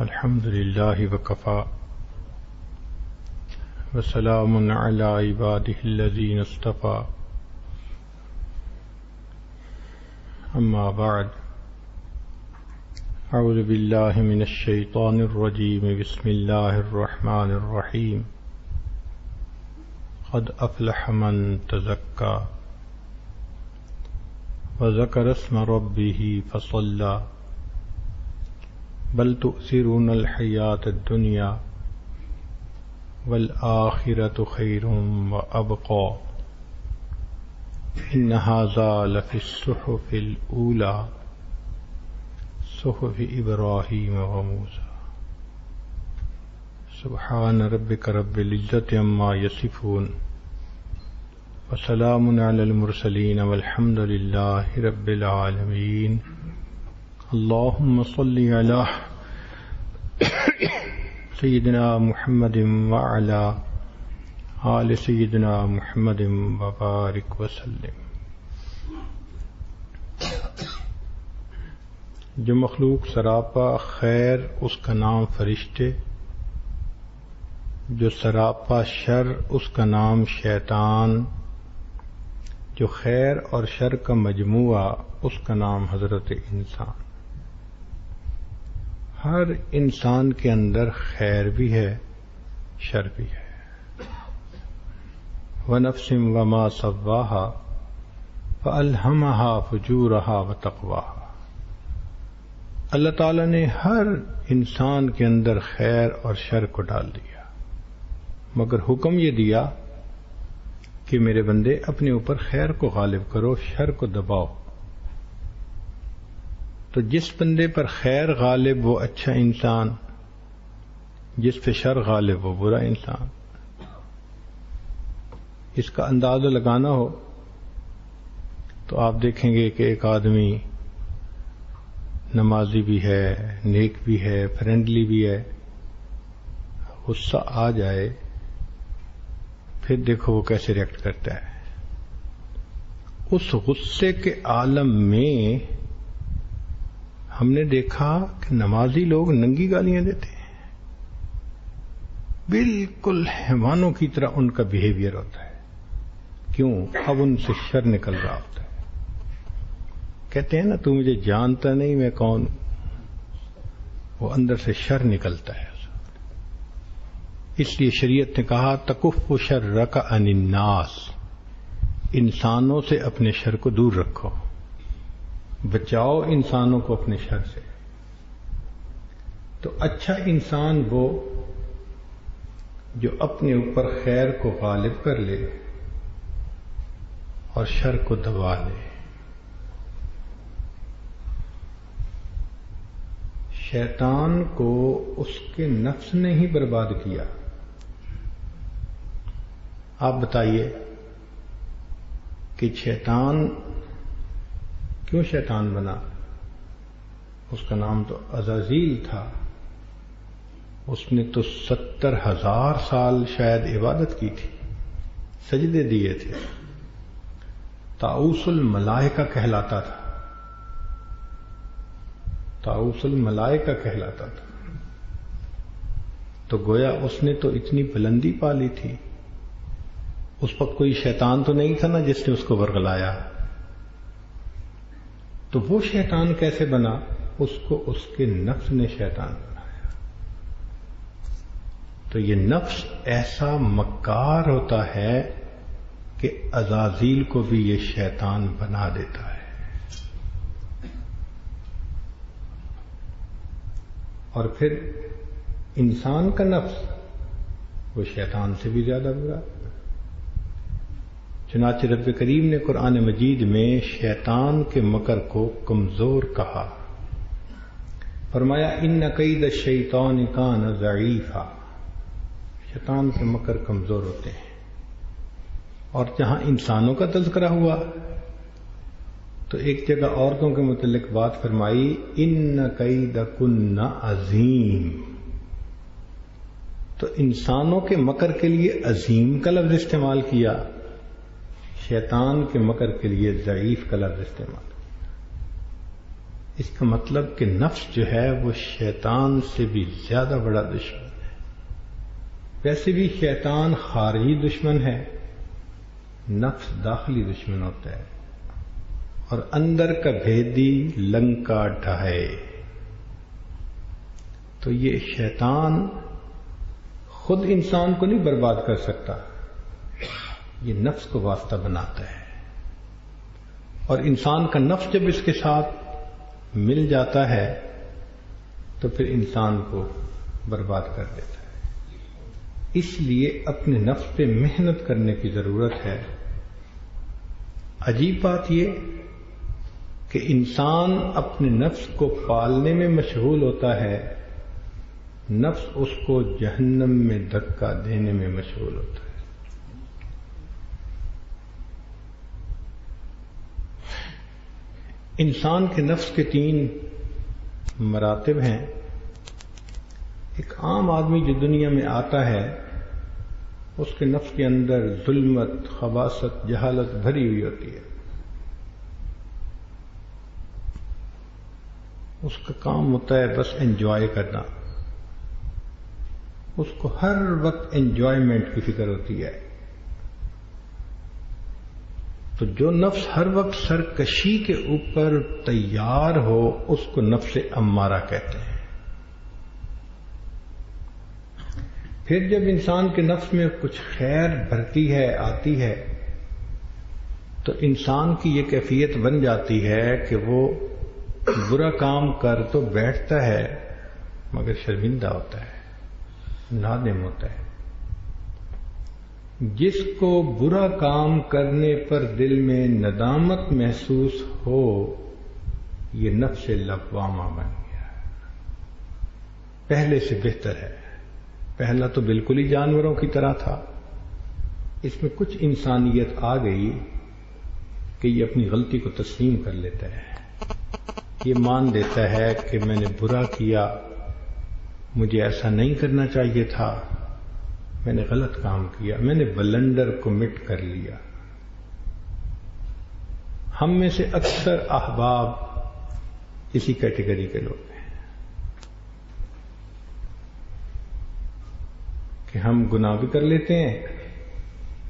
الحمد لله وكفى وسلام على عباده الذين اصطفى أما بعد أعوذ بالله من الشيطان الرجيم بسم الله الرحمن الرحيم قد أفلح من تزكى وذكر اسم ربه فصلى بل تؤثرون الحياة الدنيا والآخرة خير وأبقى إن هذا لفي الصحف الأولى صحف إبراهيم وموسى سبحان ربك رب العزة عما يصفون وسلام على المرسلين والحمد لله رب العالمين اللهم صل على سيدنا محمد وعلى آل سيدنا محمد وبارك وسلم. جو مخلوق سراپا خیر اس کا نام فرشتے، جو سراپا شر اس کا نام شیطان، جو خیر اور شر کا مجموعہ اس کا نام حضرت انسان. ہر انسان کے اندر خیر بھی ہے، شر بھی ہے. وَنَفْسٍ وَمَا سَوَّاهَا فَأَلْهَمَهَا فُجُورَهَا وَتَقْوَاهَا. اللہ تعالی نے ہر انسان کے اندر خیر اور شر کو ڈال دیا، مگر حکم یہ دیا کہ میرے بندے اپنے اوپر خیر کو غالب کرو، شر کو دباؤ. تو جس بندے پر خیر غالب وہ اچھا انسان، جس پہ شر غالب وہ برا انسان. اس کا اندازہ لگانا ہو تو آپ دیکھیں گے کہ ایک آدمی نمازی بھی ہے، نیک بھی ہے، فرینڈلی بھی ہے، غصہ آ جائے پھر دیکھو وہ کیسے ریئیکٹ کرتا ہے. اس غصے کے عالم میں ہم نے دیکھا کہ نمازی لوگ ننگی گالیاں دیتے ہیں، بالکل حیوانوں کی طرح ان کا بیہیویئر ہوتا ہے. کیوں؟ اب ان سے شر نکل رہا ہوتا ہے. کہتے ہیں نا تو مجھے جانتا نہیں میں کون، وہ اندر سے شر نکلتا ہے. اس لیے شریعت نے کہا تکف شرک عن الناس، انسانوں سے اپنے شر کو دور رکھو، بچاؤ انسانوں کو اپنے شر سے. تو اچھا انسان وہ جو اپنے اوپر خیر کو غالب کر لے اور شر کو دبا لے. شیطان کو اس کے نفس نے ہی برباد کیا. آپ بتائیے کہ شیطان کیوں شیطان بنا؟ اس کا نام تو عزازیل تھا. اس نے تو 70,000 سال شاید عبادت کی تھی، سجدے دیے تھے. طاؤس الملائکہ کہلاتا تھا، طاؤس الملائکہ کہلاتا تھا. تو گویا اس نے تو اتنی بلندی پالی تھی. اس وقت کوئی شیطان تو نہیں تھا نا جس نے اس کو ورغلایا. تو وہ شیطان کیسے بنا؟ اس کو اس کے نفس نے شیطان بنایا. تو یہ نفس ایسا مکار ہوتا ہے کہ عزازیل کو بھی یہ شیطان بنا دیتا ہے. اور پھر انسان کا نفس وہ شیطان سے بھی زیادہ برا. چنانچہ رب کریم نے قرآن مجید میں شیطان کے مکر کو کمزور کہا. فرمایا ان کید الشیطان کان ضعیفا، شیطان کے مکر کمزور ہوتے ہیں. اور جہاں انسانوں کا تذکرہ ہوا تو ایک جگہ عورتوں کے متعلق بات فرمائی ان کیدکن عظیم. تو انسانوں کے مکر کے لیے عظیم کا لفظ استعمال کیا، شیطان کے مکر کے لیے ضعیف کا لفظ استعمال. اس کا مطلب کہ نفس جو ہے وہ شیطان سے بھی زیادہ بڑا دشمن ہے. ویسے بھی شیطان خارجی دشمن ہے، نفس داخلی دشمن ہوتا ہے، اور اندر کا بھیدی لنکا ڈھائے. تو یہ شیطان خود انسان کو نہیں برباد کر سکتا، یہ نفس کو واسطہ بناتا ہے، اور انسان کا نفس جب اس کے ساتھ مل جاتا ہے تو پھر انسان کو برباد کر دیتا ہے. اس لیے اپنے نفس پہ محنت کرنے کی ضرورت ہے. عجیب بات یہ کہ انسان اپنے نفس کو پالنے میں مشغول ہوتا ہے، نفس اس کو جہنم میں دھکا دینے میں مشغول ہوتا ہے. انسان کے نفس کے 3 مراتب ہیں. ایک عام آدمی جو دنیا میں آتا ہے اس کے نفس کے اندر ظلمت، خباثت، جہالت بھری ہوئی ہوتی ہے. اس کا کام ہوتا ہے بس انجوائے کرنا، اس کو ہر وقت انجوائمنٹ کی فکر ہوتی ہے. تو جو نفس ہر وقت سرکشی کے اوپر تیار ہو اس کو نفس امارہ کہتے ہیں. پھر جب انسان کے نفس میں کچھ خیر بھرتی ہے، آتی ہے، تو انسان کی یہ کیفیت بن جاتی ہے کہ وہ برا کام کر تو بیٹھتا ہے مگر شرمندہ ہوتا ہے، نادم ہوتا ہے. جس کو برا کام کرنے پر دل میں ندامت محسوس ہو یہ نفس لوامہ بن گیا. پہلے سے بہتر ہے. پہلا تو بالکل ہی جانوروں کی طرح تھا، اس میں کچھ انسانیت آ گئی کہ یہ اپنی غلطی کو تسلیم کر لیتا ہے، یہ مان لیتا ہے کہ میں نے برا کیا، مجھے ایسا نہیں کرنا چاہیے تھا، میں نے غلط کام کیا، میں نے بلنڈر کمٹ کر لیا. ہم میں سے اکثر احباب اسی کیٹیگری کے لوگ ہیں کہ ہم گناہ بھی کر لیتے ہیں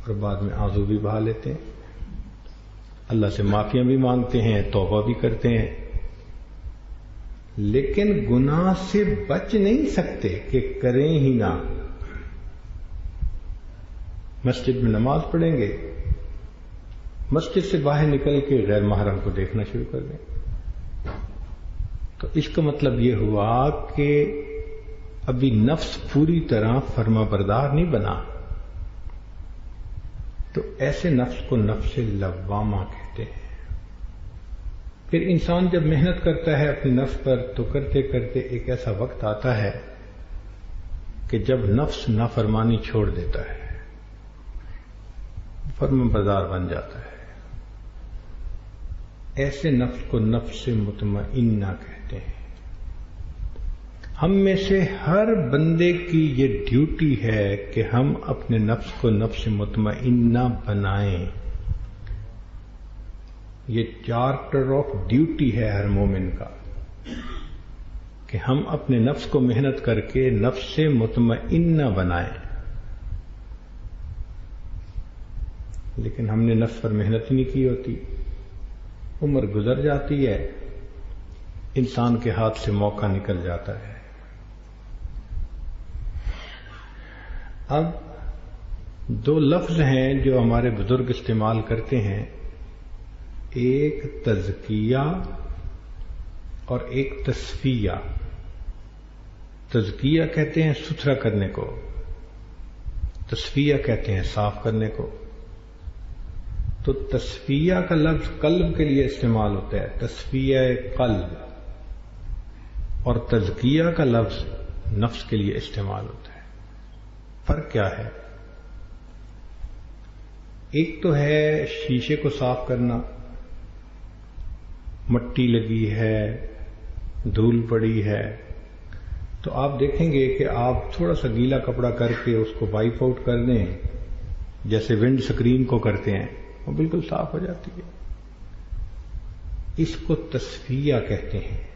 اور بعد میں آنسو بھی بہا لیتے ہیں، اللہ سے معافیاں بھی مانگتے ہیں، توبہ بھی کرتے ہیں، لیکن گناہ سے بچ نہیں سکتے کہ کریں ہی نہ. مسجد میں نماز پڑھیں گے، مسجد سے باہر نکل کے غیر محرم کو دیکھنا شروع کر دیں. تو اس کا مطلب یہ ہوا کہ ابھی نفس پوری طرح فرما بردار نہیں بنا. تو ایسے نفس کو نفس لوامہ کہتے ہیں. پھر انسان جب محنت کرتا ہے اپنے نفس پر تو کرتے کرتے ایک ایسا وقت آتا ہے کہ جب نفس نافرمانی چھوڑ دیتا ہے، فرما بردار بن جاتا ہے. ایسے نفس کو نفس مطمئنہ کہتے ہیں. ہم میں سے ہر بندے کی یہ ڈیوٹی ہے کہ ہم اپنے نفس کو نفس مطمئنہ بنائیں. یہ چارٹر آف ڈیوٹی ہے ہر مومن کا کہ ہم اپنے نفس کو محنت کر کے نفس مطمئنہ بنائیں. لیکن ہم نے نفس پر محنت ہی نہیں کی ہوتی، عمر گزر جاتی ہے، انسان کے ہاتھ سے موقع نکل جاتا ہے. اب 2 لفظ ہیں جو ہمارے بزرگ استعمال کرتے ہیں، ایک تزکیہ اور ایک تصفیہ. تزکیہ کہتے ہیں ستھرا کرنے کو، تصفیہ کہتے ہیں صاف کرنے کو. تو تصفیہ کا لفظ قلب کے لیے استعمال ہوتا ہے، تصفیہ قلب، اور تزکیہ کا لفظ نفس کے لیے استعمال ہوتا ہے. فرق کیا ہے؟ ایک تو ہے شیشے کو صاف کرنا، مٹی لگی ہے، دھول پڑی ہے، تو آپ دیکھیں گے کہ آپ تھوڑا سا گیلا کپڑا کر کے اس کو وائپ آؤٹ کر دیں، جیسے ونڈ سکرین کو کرتے ہیں، وہ بالکل صاف ہو جاتی ہے. اس کو تصفیہ کہتے ہیں،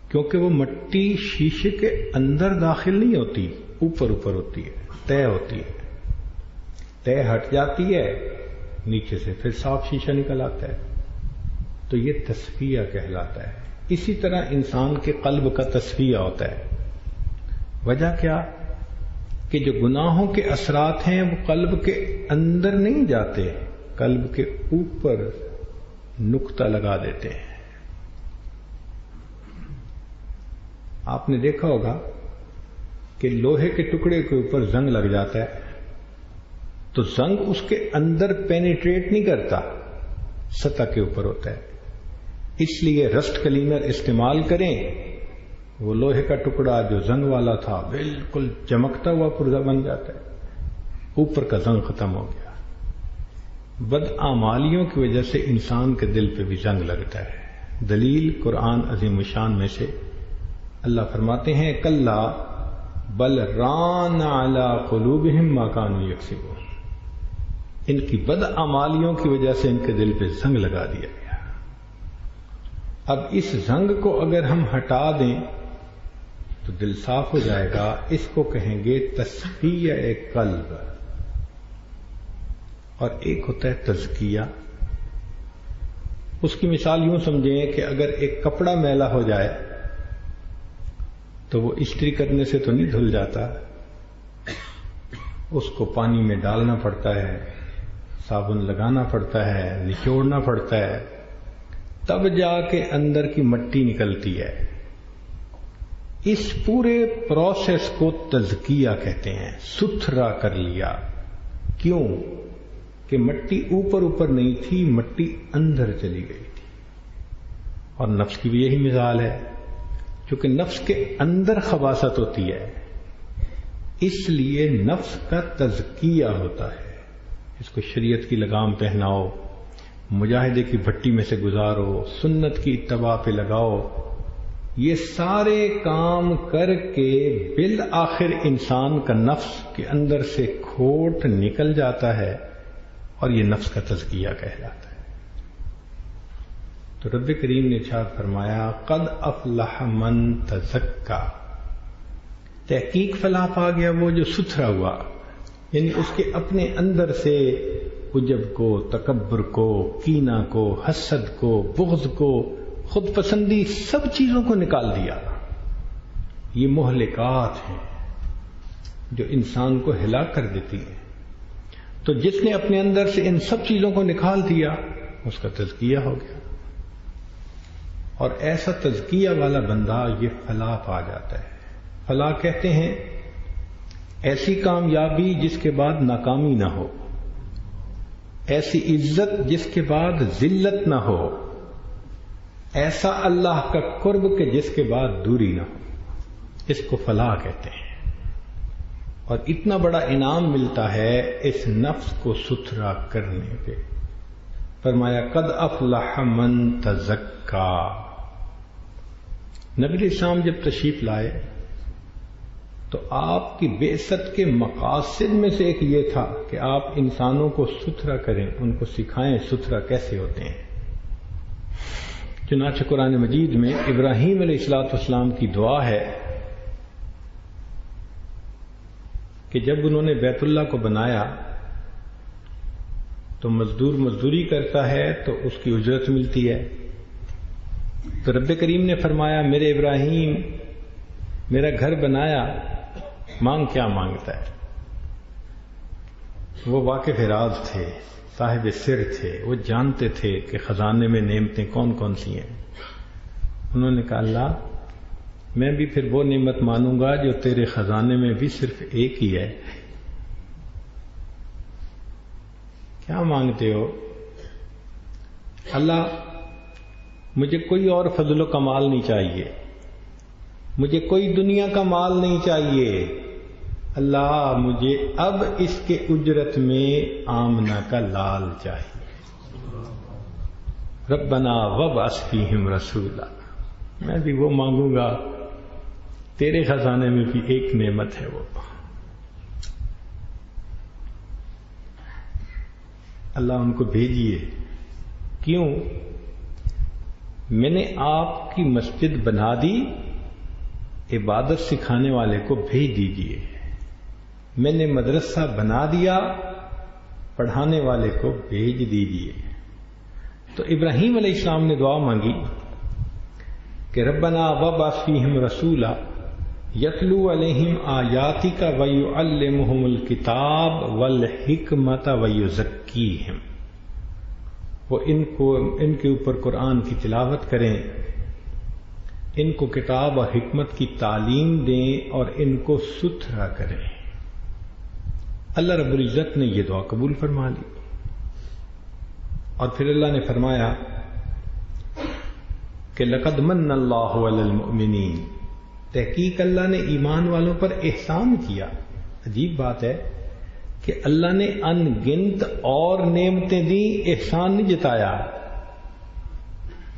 کیونکہ وہ مٹی شیشے کے اندر داخل نہیں ہوتی، اوپر اوپر ہوتی ہے، طے ہوتی ہے، طے ہٹ جاتی ہے نیچے سے، پھر صاف شیشہ نکل آتا ہے، تو یہ تصفیہ کہلاتا ہے۔ اسی طرح انسان کے قلب کا تصفیہ ہوتا ہے۔ وجہ کیا؟ کہ جو گناہوں کے اثرات ہیں وہ قلب کے اندر نہیں جاتے، قلب کے اوپر نقطہ لگا دیتے ہیں۔ آپ نے دیکھا ہوگا کہ لوہے کے ٹکڑے کے اوپر زنگ لگ جاتا ہے تو زنگ اس کے اندر پینیٹریٹ نہیں کرتا، سطح کے اوپر ہوتا ہے۔ اس لیے رسٹ کلینر استعمال کریں، وہ لوہے کا ٹکڑا جو زنگ والا تھا بالکل چمکتا ہوا پرزہ بن جاتا ہے، اوپر کا زنگ ختم ہو گیا۔ بدعمالیوں کی وجہ سے انسان کے دل پہ بھی زنگ لگتا ہے۔ دلیل قرآن عظیم الشان میں سے اللہ فرماتے ہیں کلا بل ران علی قلوبہم ما کانوا یکسبون، ان کی بدعمالیوں کی وجہ سے ان کے دل پہ زنگ لگا دیا گیا۔ اب اس زنگ کو اگر ہم ہٹا دیں تو دل صاف ہو جائے گا۔ اس کو کہیں گے تصفیہ قلب، اور ایک ہوتا ہے تزکیہ۔ اس کی مثال یوں سمجھیں کہ اگر ایک کپڑا میلا ہو جائے تو وہ استری کرنے سے تو نہیں دھل جاتا، اس کو پانی میں ڈالنا پڑتا ہے، صابن لگانا پڑتا ہے، نچوڑنا پڑتا ہے، تب جا کے اندر کی مٹی نکلتی ہے۔ اس پورے پروسیس کو تزکیہ کہتے ہیں، ستھرا کر لیا۔ کیوں؟ کہ مٹی اوپر اوپر نہیں تھی، مٹی اندر چلی گئی تھی۔ اور نفس کی بھی یہی مثال ہے، کیونکہ نفس کے اندر خباثت ہوتی ہے، اس لیے نفس کا تزکیہ ہوتا ہے۔ اس کو شریعت کی لگام پہناؤ، مجاہدے کی بھٹی میں سے گزارو، سنت کی اتباع پہ لگاؤ، یہ سارے کام کر کے بالآخر انسان کا نفس کے اندر سے کھوٹ نکل جاتا ہے، اور یہ نفس کا تزکیہ کہلاتا ہے۔ تو رب کریم نے ارشاد فرمایا قد افلح من تزکا، تحقیق فلاح پا گیا وہ جو ستھرا ہوا، یعنی اس کے اپنے اندر سے عجب کو، تکبر کو، کینہ کو، حسد کو، بغض کو، خود پسندی، سب چیزوں کو نکال دیا۔ یہ مہلکات ہیں جو انسان کو ہلاک کر دیتی ہیں۔ تو جس نے اپنے اندر سے ان سب چیزوں کو نکال دیا اس کا تزکیہ ہو گیا، اور ایسا تزکیہ والا بندہ یہ فلاح پا جاتا ہے۔ فلاح کہتے ہیں ایسی کامیابی جس کے بعد ناکامی نہ ہو، ایسی عزت جس کے بعد ذلت نہ ہو، ایسا اللہ کا قرب کہ جس کے بعد دوری نہ ہو، اس کو فلاح کہتے ہیں۔ اور اتنا بڑا انعام ملتا ہے اس نفس کو ستھرا کرنے پہ۔ فرمایا قد افلح من تزکا۔ نبی علیہ السلام جب تشریف لائے تو آپ کی بعثت کے مقاصد میں سے ایک یہ تھا کہ آپ انسانوں کو ستھرا کریں، ان کو سکھائیں ستھرا کیسے ہوتے ہیں۔ چنانچہ قرآن مجید میں ابراہیم علیہ السلام کی دعا ہے کہ جب انہوں نے بیت اللہ کو بنایا تو مزدور مزدوری کرتا ہے تو اس کی اجرت ملتی ہے، تو رب کریم نے فرمایا میرے ابراہیم میرا گھر بنایا، مانگ کیا مانگتا ہے؟ وہ واقف راز تھے، صاحب سر تھے، وہ جانتے تھے کہ خزانے میں نعمتیں کون کون سی ہیں۔ انہوں نے کہا اللہ میں بھی پھر وہ نعمت مانوں گا جو تیرے خزانے میں بھی صرف ایک ہی ہے۔ کیا مانگتے ہو؟ اللہ مجھے کوئی اور فضل و کمال نہیں چاہیے، مجھے کوئی دنیا کا مال نہیں چاہیے، اللہ مجھے اب اس کے اجرت میں آمنہ کا لال چاہیے۔ ربنا وابعث فیہم رسولا، میں بھی وہ مانگوں گا، تیرے خزانے میں بھی ایک نعمت ہے وہ، اللہ ان کو بھیجیے کیوں؟ میں نے آپ کی مسجد بنا دی، عبادت سکھانے والے کو بھیج دیجیے۔ میں نے مدرسہ بنا دیا، پڑھانے والے کو بھیج دیجیے۔ تو ابراہیم علیہ السلام نے دعا مانگی کہ ربنا وابعث فیہم رسولا یتلو علیہم آیاتک ویعلمہم الکتاب والحکمت ویزکیہم، وہ ان کے اوپر قرآن کی تلاوت کریں، ان کو کتاب اور حکمت کی تعلیم دیں اور ان کو ستھرا کریں۔ اللہ رب العزت نے یہ دعا قبول فرما لی، اور پھر اللہ نے فرمایا کہ لقد من اللہ علی المؤمنین، تحقیق اللہ نے ایمان والوں پر احسان کیا۔ عجیب بات ہے کہ اللہ نے ان گنت اور نعمتیں دی، احسان نہیں جتایا۔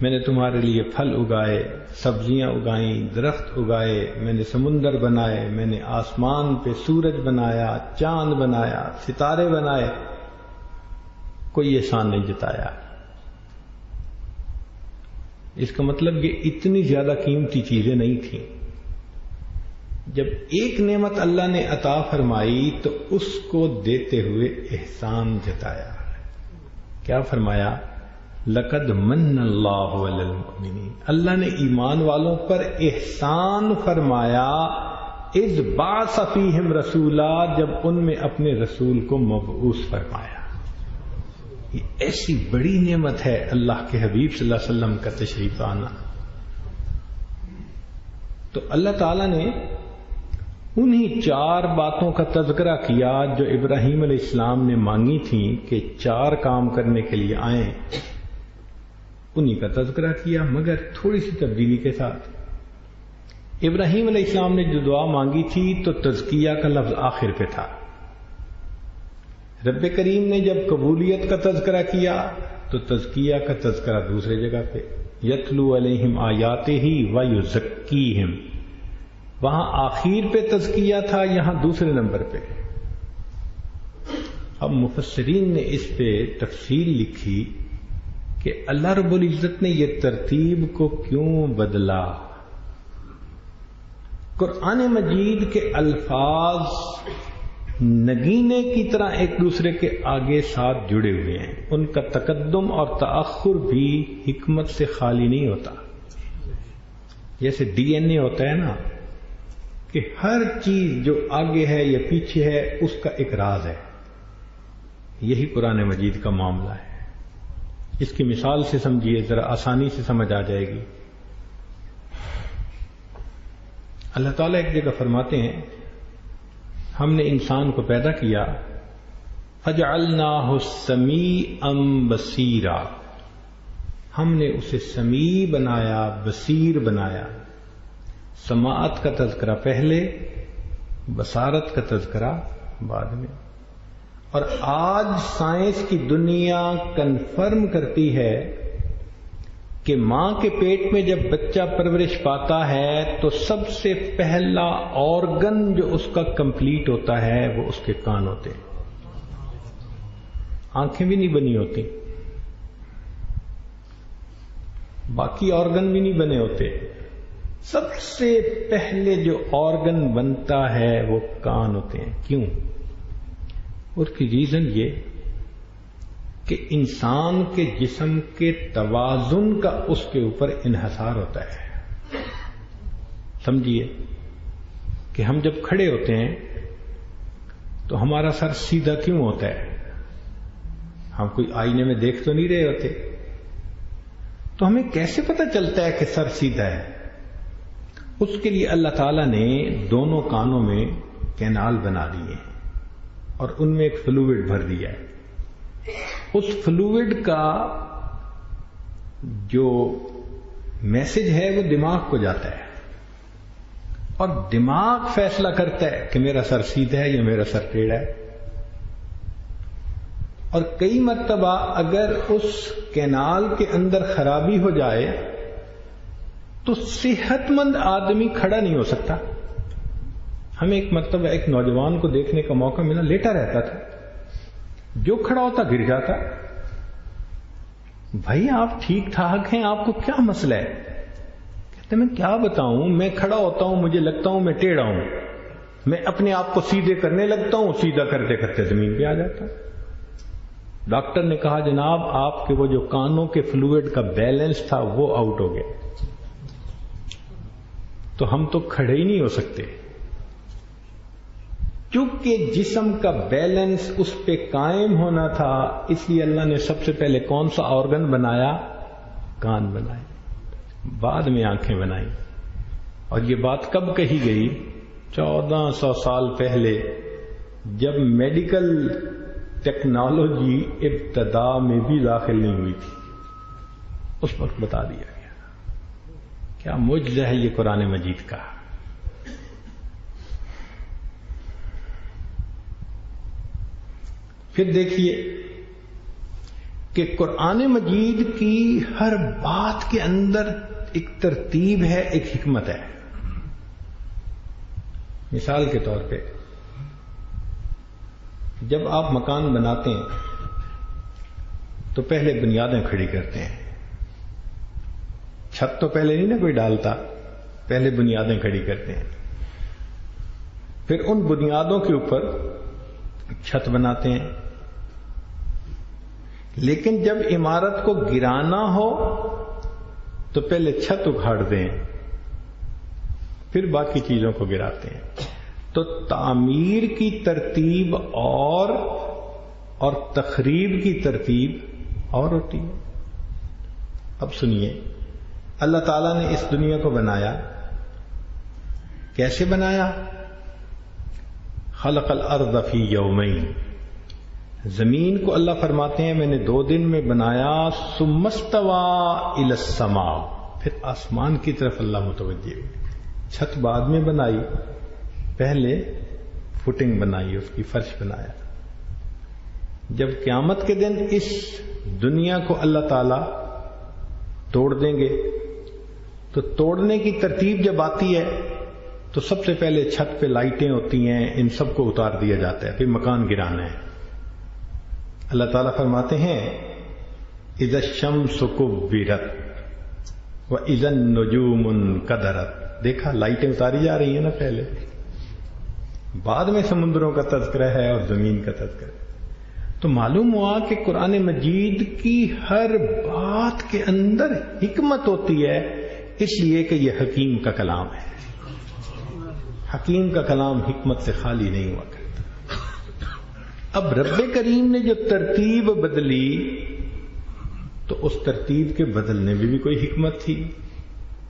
میں نے تمہارے لیے پھل اگائے، سبزیاں اگائیں، درخت اگائے، میں نے سمندر بنائے، میں نے آسمان پہ سورج بنایا، چاند بنایا، ستارے بنائے، کوئی احسان نہیں جتایا۔ اس کا مطلب یہ اتنی زیادہ قیمتی چیزیں نہیں تھیں۔ جب ایک نعمت اللہ نے عطا فرمائی تو اس کو دیتے ہوئے احسان جتایا۔ کیا فرمایا؟ لقد من اللہ علی المؤمنین، اللہ نے ایمان والوں پر احسان فرمایا، اذ بعث فیہم رسولا، جب ان میں اپنے رسول کو مبعوث فرمایا۔ یہ ایسی بڑی نعمت ہے اللہ کے حبیب صلی اللہ علیہ وسلم کا تشریف آنا۔ تو اللہ تعالیٰ نے انہی 4 باتوں کا تذکرہ کیا جو ابراہیم علیہ السلام نے مانگی تھیں کہ 4 کام کرنے کے لیے آئیں، انہی کا تذکرہ کیا، مگر تھوڑی سی تبدیلی کے ساتھ۔ ابراہیم علیہ السلام نے جو دعا مانگی تھی تو تزکیہ کا لفظ آخر پہ تھا۔ رب کریم نے جب قبولیت کا تذکرہ کیا تو تزکیہ کا تذکرہ دوسرے جگہ پہ، یتلو علیہم آیاتہ ویزکیہم، وہاں آخر پہ تزکیہ تھا، یہاں دوسرے نمبر پہ۔ اب مفسرین نے اس پہ تفصیل لکھی کہ اللہ رب العزت نے یہ ترتیب کو کیوں بدلا۔ قرآن مجید کے الفاظ نگینے کی طرح ایک دوسرے کے آگے ساتھ جڑے ہوئے ہیں، ان کا تقدم اور تأخر بھی حکمت سے خالی نہیں ہوتا۔ جیسے ڈی این اے ہوتا ہے نا، کہ ہر چیز جو آگے ہے یا پیچھے ہے اس کا ایک راز ہے، یہی قرآن مجید کا معاملہ ہے۔ اس کی مثال سے سمجھیے، ذرا آسانی سے سمجھ آ جائے گی۔ اللہ تعالیٰ ایک جگہ فرماتے ہیں ہم نے انسان کو پیدا کیا، فجعلناہ سمیعا بصیرا، ہم نے اسے سمیع بنایا، بصیر بنایا۔ سماعت کا تذکرہ پہلے، بصارت کا تذکرہ بعد میں۔ اور آج سائنس کی دنیا کنفرم کرتی ہے کہ ماں کے پیٹ میں جب بچہ پرورش پاتا ہے تو سب سے پہلا آرگن جو اس کا کمپلیٹ ہوتا ہے وہ اس کے کان ہوتے ہیں۔ آنکھیں بھی نہیں بنی ہوتی، باقی آرگن بھی نہیں بنے ہوتے، سب سے پہلے جو آرگن بنتا ہے وہ کان ہوتے ہیں۔ کیوں؟ اور کی ریزن یہ کہ انسان کے جسم کے توازن کا اس کے اوپر انحصار ہوتا ہے۔ سمجھیے کہ ہم جب کھڑے ہوتے ہیں تو ہمارا سر سیدھا کیوں ہوتا ہے؟ ہم کوئی آئینے میں دیکھ تو نہیں رہے ہوتے، تو ہمیں کیسے پتہ چلتا ہے کہ سر سیدھا ہے؟ اس کے لیے اللہ تعالیٰ نے دونوں کانوں میں کینال بنا دیے ہیں اور ان میں ایک فلوئڈ بھر دیا ہے۔ اس فلوئڈ کا جو میسج ہے وہ دماغ کو جاتا ہے اور دماغ فیصلہ کرتا ہے کہ میرا سر سیدھا ہے یا میرا سر ٹیڑھا ہے۔ اور کئی مرتبہ اگر اس کینال کے اندر خرابی ہو جائے تو صحت مند آدمی کھڑا نہیں ہو سکتا۔ ہمیں ایک مرتبہ ایک نوجوان کو دیکھنے کا موقع ملا، لیٹا رہتا تھا، جو کھڑا ہوتا گر جاتا۔ بھائی آپ ٹھیک ٹھاک ہیں، آپ کو کیا مسئلہ ہے؟ کہتے میں کیا بتاؤں، میں کھڑا ہوتا ہوں مجھے لگتا ہوں میں ٹیڑھا ہوں، میں اپنے آپ کو سیدھے کرنے لگتا ہوں، سیدھا کرتے کرتے زمین پہ آ جاتا ہوں۔ ڈاکٹر نے کہا جناب آپ کے وہ جو کانوں کے فلوئڈ کا بیلنس تھا وہ آؤٹ ہو گیا، تو ہم تو کھڑے ہی نہیں ہو سکتے۔ چونکہ جسم کا بیلنس اس پہ قائم ہونا تھا، اس لیے اللہ نے سب سے پہلے کون سا آرگن بنایا؟ کان بنائے، بعد میں آنکھیں بنائی۔ اور یہ بات کب کہی گئی؟ 1400 سال پہلے، جب میڈیکل ٹیکنالوجی ابتدا میں بھی داخل نہیں ہوئی تھی، اس وقت بتا دیا گیا۔ کیا معجزہ ہے یہ قرآن مجید کا۔ پھر دیکھیے کہ قرآن مجید کی ہر بات کے اندر ایک ترتیب ہے، ایک حکمت ہے۔ مثال کے طور پہ جب آپ مکان بناتے ہیں تو پہلے بنیادیں کھڑی کرتے ہیں، چھت تو پہلے نہیں نا کوئی ڈالتا، پہلے بنیادیں کھڑی کرتے ہیں، پھر ان بنیادوں کے اوپر چھت بناتے ہیں۔ لیکن جب عمارت کو گرانا ہو تو پہلے چھت اکھاڑ دیں، پھر باقی چیزوں کو گراتے ہیں۔ تو تعمیر کی ترتیب اور تخریب کی ترتیب اور ہوتی ہے۔ اب سنیے، اللہ تعالیٰ نے اس دنیا کو بنایا، کیسے بنایا؟ خلق الارض فی یومین، زمین کو اللہ فرماتے ہیں میں نے 2 دن میں بنایا، ثم استوى الی السماء، پھر آسمان کی طرف اللہ متوجہ ہوئے۔ چھت بعد میں بنائی، پہلے فٹنگ بنائی، اس کی فرش بنایا۔ جب قیامت کے دن اس دنیا کو اللہ تعالی توڑ دیں گے تو توڑنے کی ترتیب جب آتی ہے تو سب سے پہلے چھت پہ لائٹیں ہوتی ہیں، ان سب کو اتار دیا جاتا ہے، پھر مکان گرانا ہے۔ اللہ تعالیٰ فرماتے ہیں اذا الشمس کورت واذا النجوم انکدرت، دیکھا لائٹیں اتاری جا رہی ہیں نا، پہلے بعد میں سمندروں کا تذکرہ ہے اور زمین کا تذکرہ ہے۔ تو معلوم ہوا کہ قرآن مجید کی ہر بات کے اندر حکمت ہوتی ہے، اس لیے کہ یہ حکیم کا کلام ہے۔ حکیم کا کلام حکمت سے خالی نہیں ہوا کرتا۔ اب رب کریم نے جو ترتیب بدلی تو اس ترتیب کے بدلنے میں بھی کوئی حکمت تھی۔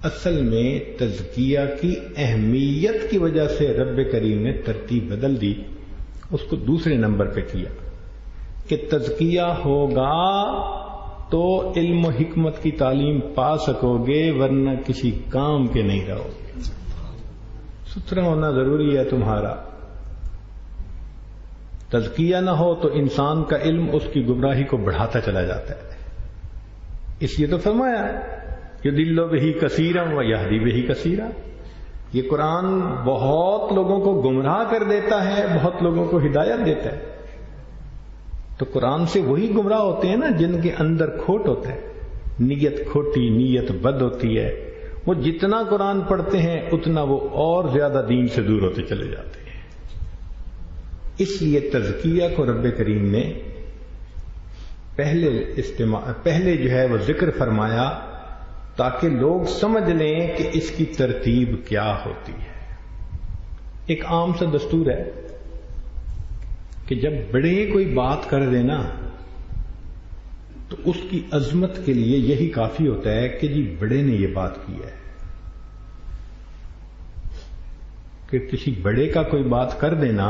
اصل میں تزکیہ کی اہمیت کی وجہ سے رب کریم نے ترتیب بدل دی، اس کو دوسرے نمبر پہ کیا کہ تزکیہ ہوگا تو علم و حکمت کی تعلیم پا سکو گے، ورنہ کسی کام کے نہیں رہو گے۔ ستھرا ہونا ضروری ہے تمہارا، تزکیہ نہ ہو تو انسان کا علم اس کی گمراہی کو بڑھاتا چلا جاتا ہے۔ اس لیے تو فرمایا یضل بہ کثیرا ویہدی بہ کثیرا، یہ قرآن بہت لوگوں کو گمراہ کر دیتا ہے، بہت لوگوں کو ہدایت دیتا ہے۔ تو قرآن سے وہی گمراہ ہوتے ہیں نا جن کے اندر کھوٹ ہوتا ہے، نیت کھوٹی، نیت بد ہوتی ہے، وہ جتنا قرآن پڑھتے ہیں اتنا وہ اور زیادہ دین سے دور ہوتے چلے جاتے ہیں۔ اس لیے تزکیہ کو رب کریم نے پہلے جو ہے وہ ذکر فرمایا تاکہ لوگ سمجھ لیں کہ اس کی ترتیب کیا ہوتی ہے۔ ایک عام سا دستور ہے کہ جب بڑے کوئی بات کر دینا تو اس کی عظمت کے لیے یہی کافی ہوتا ہے کہ جی بڑے نے یہ بات کی ہے، کہ کسی بڑے کا کوئی بات کر دینا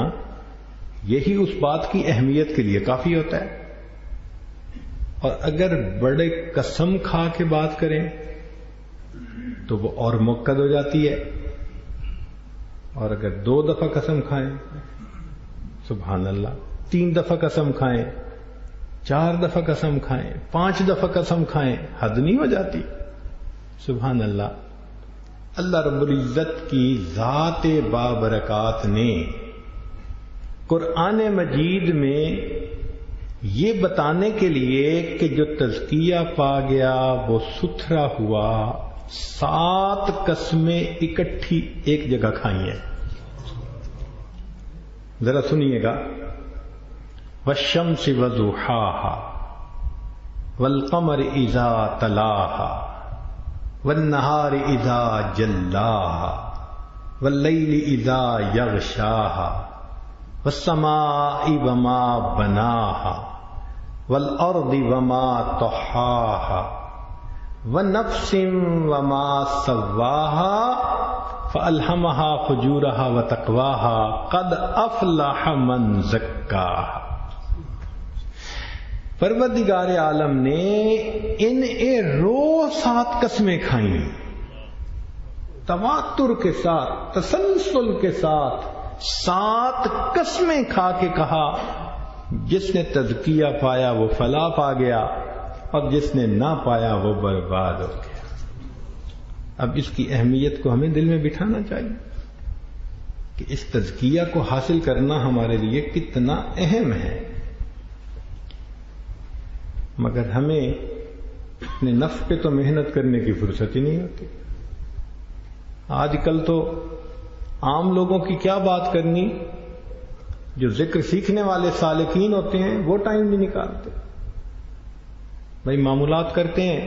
یہی اس بات کی اہمیت کے لیے کافی ہوتا ہے۔ اور اگر بڑے قسم کھا کے بات کریں تو وہ اور مؤکد ہو جاتی ہے، اور اگر 2 دفعہ قسم کھائیں سبحان اللہ، 3 دفعہ قسم کھائیں، 4 دفعہ قسم کھائیں، 5 دفعہ قسم کھائیں، حد نہیں ہو جاتی؟ سبحان اللہ۔ اللہ رب العزت کی ذات بابرکات نے قرآن مجید میں یہ بتانے کے لیے کہ جو تزکیہ پا گیا وہ ستھرا ہوا، 7 قسمیں اکٹھی ایک جگہ کھائی ہیں. ذرا سنیے گا. والشمس وضحاها والقمر اذا تلاها والنهار اذا جلاها والليل اذا يغشاها والسماء وما بناها والارض وما طحاها ونفس وما سواها فألهمها فجورها وتقواها قد افلح من زکاها. پروردگار عالم نے ان روز 7 قسمیں کھائیں، تواتر کے ساتھ، تسلسل کے ساتھ 7 قسمیں کھا کے کہا جس نے تزکیہ پایا وہ فلاح پا گیا اور جس نے نہ پایا وہ برباد ہو گیا. اب اس کی اہمیت کو ہمیں دل میں بٹھانا چاہیے کہ اس تزکیہ کو حاصل کرنا ہمارے لیے کتنا اہم ہے. مگر ہمیں اپنے نفس پہ تو محنت کرنے کی فرصت ہی نہیں ہوتی. آج کل تو عام لوگوں کی کیا بات کرنی، جو ذکر سیکھنے والے سالکین ہوتے ہیں وہ ٹائم نہیں نکالتے. بھائی معمولات کرتے ہیں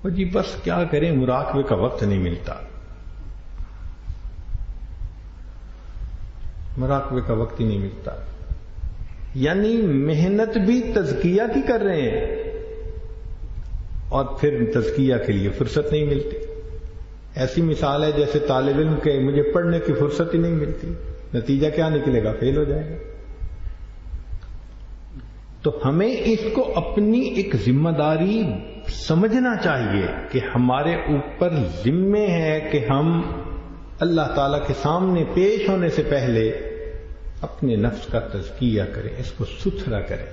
وہ جی بس کیا کریں، مراقبے کا وقت نہیں ملتا، مراقبے کا وقت ہی نہیں ملتا. یعنی محنت بھی تزکیہ کی کر رہے ہیں اور پھر تزکیہ کے لیے فرصت نہیں ملتی. ایسی مثال ہے جیسے طالب علم کے مجھے پڑھنے کی فرصت ہی نہیں ملتی، نتیجہ کیا نکلے گا؟ فیل ہو جائے گا. تو ہمیں اس کو اپنی ایک ذمہ داری سمجھنا چاہیے کہ ہمارے اوپر ذمہ ہے کہ ہم اللہ تعالی کے سامنے پیش ہونے سے پہلے اپنے نفس کا تزکیہ کریں، اس کو ستھرا کریں.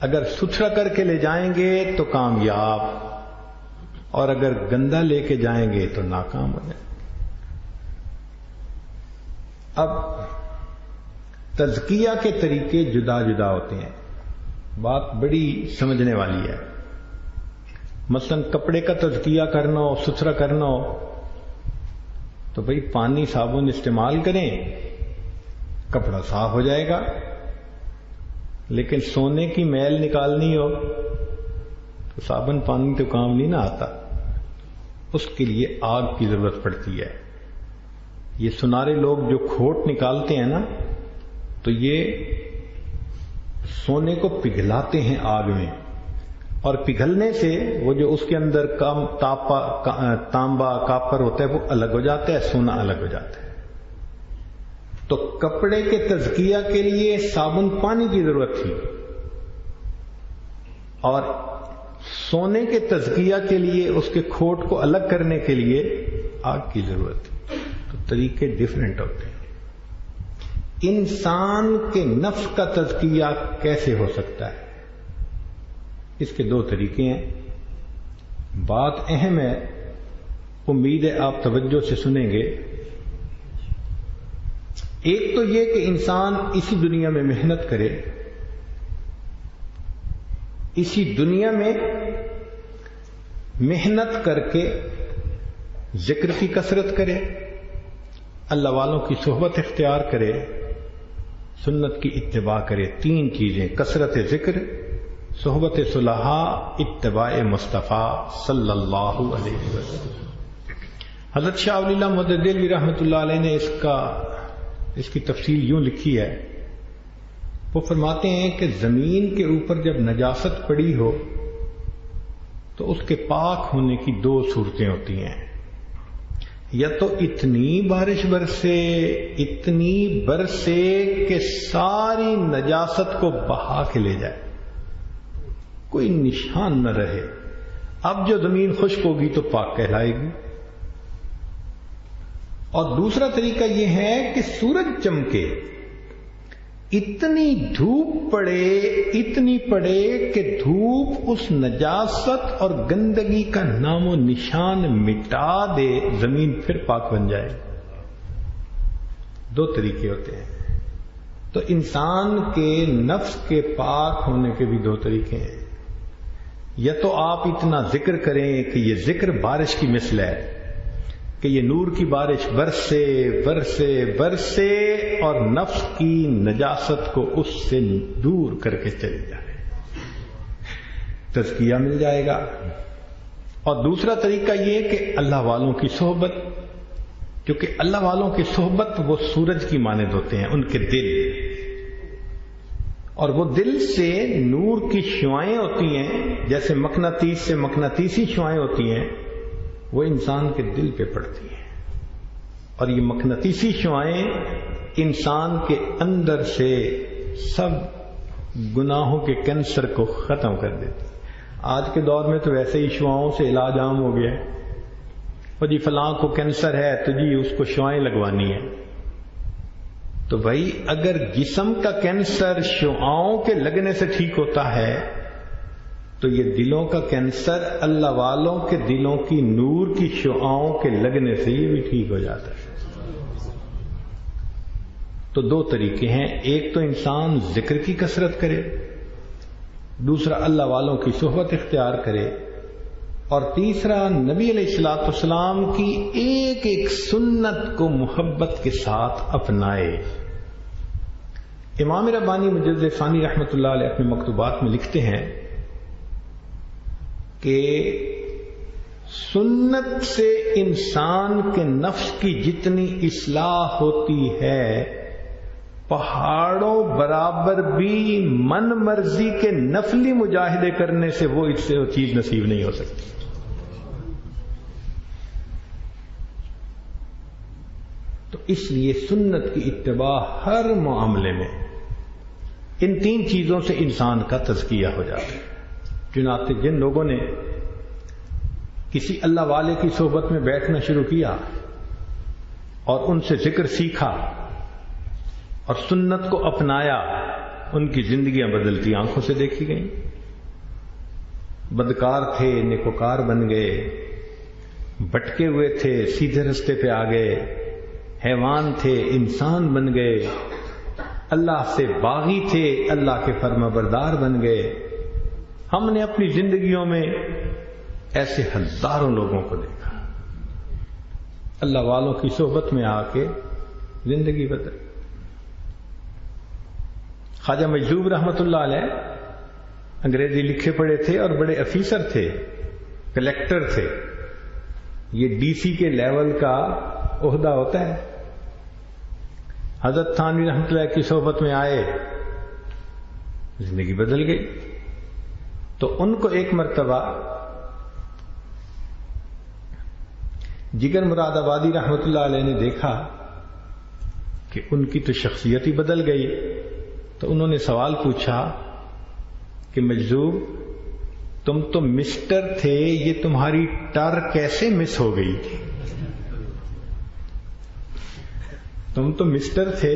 اگر ستھرا کر کے لے جائیں گے تو کامیاب، اور اگر گندا لے کے جائیں گے تو ناکام ہو جائیں گے. اب تزکیہ کے طریقے جدا جدا ہوتے ہیں، بات بڑی سمجھنے والی ہے. مثلا کپڑے کا تزکیہ کرنا ہو، ستھرا کرنا ہو تو بھئی پانی صابن استعمال کریں، کپڑا صاف ہو جائے گا. لیکن سونے کی میل نکالنی ہو تو صابن پانی تو کام نہیں نہ آتا، اس کے لیے آگ کی ضرورت پڑتی ہے. یہ سنارے لوگ جو کھوٹ نکالتے ہیں نا تو یہ سونے کو پگھلاتے ہیں آگ میں، اور پگھلنے سے وہ جو اس کے اندر تانبا کاپر ہوتا ہے وہ الگ ہو جاتا ہے، سونا الگ ہو جاتا ہے. تو کپڑے کے تزکیہ کے لیے صابن پانی کی ضرورت تھی اور سونے کے تزکیہ کے لیے اس کے کھوٹ کو الگ کرنے کے لیے آگ کی ضرورت تھی. تو طریقے ڈیفرنٹ ہوتے ہیں. انسان کے نفس کا تزکیہ کیسے ہو سکتا ہے؟ اس کے 2 طریقے ہیں. بات اہم ہے، امید ہے آپ توجہ سے سنیں گے. ایک تو یہ کہ انسان اسی دنیا میں محنت کرے، اسی دنیا میں محنت کر کے ذکر کی کثرت کرے، اللہ والوں کی صحبت اختیار کرے، سنت کی اتباع کرے. 3 چیزیں: کثرت ذکر، صحبت صلحاء، اتباع مصطفیٰ صلی اللہ علیہ وسلم. حضرت شاہ ولی اللہ مدد دہلوی رحمۃ اللہ علیہ نے اس کی تفصیل یوں لکھی ہے. وہ فرماتے ہیں کہ زمین کے اوپر جب نجاست پڑی ہو تو اس کے پاک ہونے کی 2 صورتیں ہوتی ہیں. یا تو اتنی بارش برسے کہ ساری نجاست کو بہا کے لے جائے، کوئی نشان نہ رہے. اب جو زمین خشک ہوگی تو پاک کہلائے گی. اور دوسرا طریقہ یہ ہے کہ سورج چمکے، اتنی دھوپ پڑے کہ دھوپ اس نجاست اور گندگی کا نام و نشان مٹا دے، زمین پھر پاک بن جائے. 2 طریقے ہوتے ہیں. تو انسان کے نفس کے پاک ہونے کے بھی دو طریقے ہیں. یا تو آپ اتنا ذکر کریں کہ یہ ذکر بارش کی مثل ہے کہ یہ نور کی بارش برسے برسے برسے اور نفس کی نجاست کو اس سے دور کر کے چلی جائے، تزکیہ مل جائے گا. اور دوسرا طریقہ یہ کہ اللہ والوں کی صحبت، کیونکہ اللہ والوں کی صحبت وہ سورج کی مانند ہوتے ہیں، ان کے دل، اور وہ دل سے نور کی شعائیں ہوتی ہیں، جیسے مقناطیس سے مقناطیسی شعائیں ہوتی ہیں، وہ انسان کے دل پہ پڑتی ہیں، اور یہ مقناطیسی شعائیں انسان کے اندر سے سب گناہوں کے کینسر کو ختم کر دیتی. آج کے دور میں تو ویسے ہی شعاؤں سے علاج عام ہو گیا ہے، اور جی فلاں کو کینسر ہے تو جی اس کو شعائیں لگوانی ہے. تو بھائی اگر جسم کا کینسر شعاؤں کے لگنے سے ٹھیک ہوتا ہے تو یہ دلوں کا کینسر اللہ والوں کے دلوں کی نور کی شعاؤں کے لگنے سے یہ بھی ٹھیک ہو جاتا ہے. تو دو طریقے ہیں، ایک تو انسان ذکر کی کثرت کرے، دوسرا اللہ والوں کی صحبت اختیار کرے، اور تیسرا نبی علیہ الصلوۃ والسلام کی ایک ایک سنت کو محبت کے ساتھ اپنائے. امام ربانی مجدد ثانی رحمۃ اللہ علیہ اپنے مکتوبات میں لکھتے ہیں کہ سنت سے انسان کے نفس کی جتنی اصلاح ہوتی ہے پہاڑوں برابر بھی من مرضی کے نفلی مجاہدے کرنے سے وہ اس سے وہ چیز نصیب نہیں ہو سکتی. تو اس لیے سنت کی اتباع ہر معاملے میں ان تین چیزوں سے انسان کا تزکیہ ہو جاتا ہے. چنانچہ جن لوگوں نے کسی اللہ والے کی صحبت میں بیٹھنا شروع کیا اور ان سے ذکر سیکھا اور سنت کو اپنایا، ان کی زندگیاں بدلتی آنکھوں سے دیکھی گئیں. بدکار تھے نیکوکار بن گئے، بھٹکے ہوئے تھے سیدھے رستے پہ آ گئے، حیوان تھے انسان بن گئے، اللہ سے باغی تھے اللہ کے فرما بردار بن گئے. ہم نے اپنی زندگیوں میں ایسے ہزاروں لوگوں کو دیکھا اللہ والوں کی صحبت میں آ کے زندگی بدل. خواجہ مجذوب رحمۃ اللہ علیہ انگریزی لکھے پڑھے تھے اور بڑے افیسر تھے، کلیکٹر تھے. یہ ڈی سی کے لیول کا عہدہ ہوتا ہے. حضرت تھانوی رحمۃ اللہ کی صحبت میں آئے، زندگی بدل گئی. تو ان کو ایک مرتبہ جگر مراد آبادی رحمۃ اللہ علیہ نے دیکھا کہ ان کی تو شخصیت ہی بدل گئی. تو انہوں نے سوال پوچھا کہ مجذوب تم تو مسٹر تھے، یہ تمہاری ٹر کیسے مس ہو گئی؟ تم تو مسٹر تھے،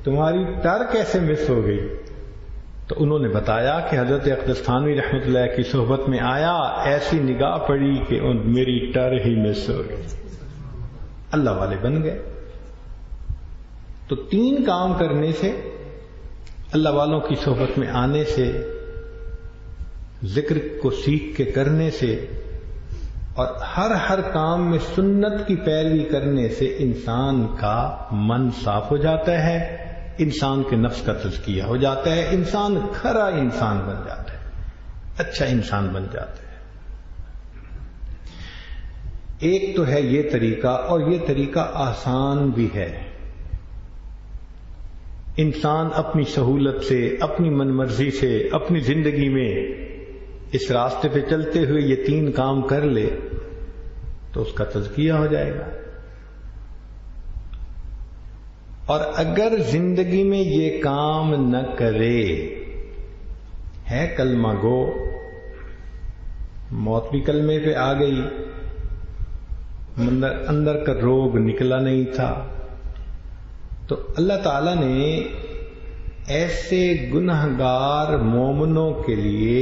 تمہاری ٹر کیسے مس ہو گئی؟ تو انہوں نے بتایا کہ حضرت اقدس تھانوی رحمۃ اللہ کی صحبت میں آیا، ایسی نگاہ پڑی کہ میری ٹر ہی مس ہو گئی. اللہ والے بن گئے. تو تین کام کرنے سے، اللہ والوں کی صحبت میں آنے سے، ذکر کو سیکھ کے کرنے سے، اور ہر کام میں سنت کی پیروی کرنے سے انسان کا من صاف ہو جاتا ہے، انسان کے نفس کا تزکیہ ہو جاتا ہے، انسان کھرا انسان بن جاتا ہے، اچھا انسان بن جاتا ہے. ایک تو ہے یہ طریقہ، اور یہ طریقہ آسان بھی ہے. انسان اپنی سہولت سے، اپنی من مرضی سے، اپنی زندگی میں اس راستے پہ چلتے ہوئے یہ تین کام کر لے تو اس کا تزکیہ ہو جائے گا. اور اگر زندگی میں یہ کام نہ کرے، ہے کلمہ گو، موت بھی کلمے پہ آ گئی، اندر کا روگ نکلا نہیں تھا، تو اللہ تعالی نے ایسے گنہگار مومنوں کے لیے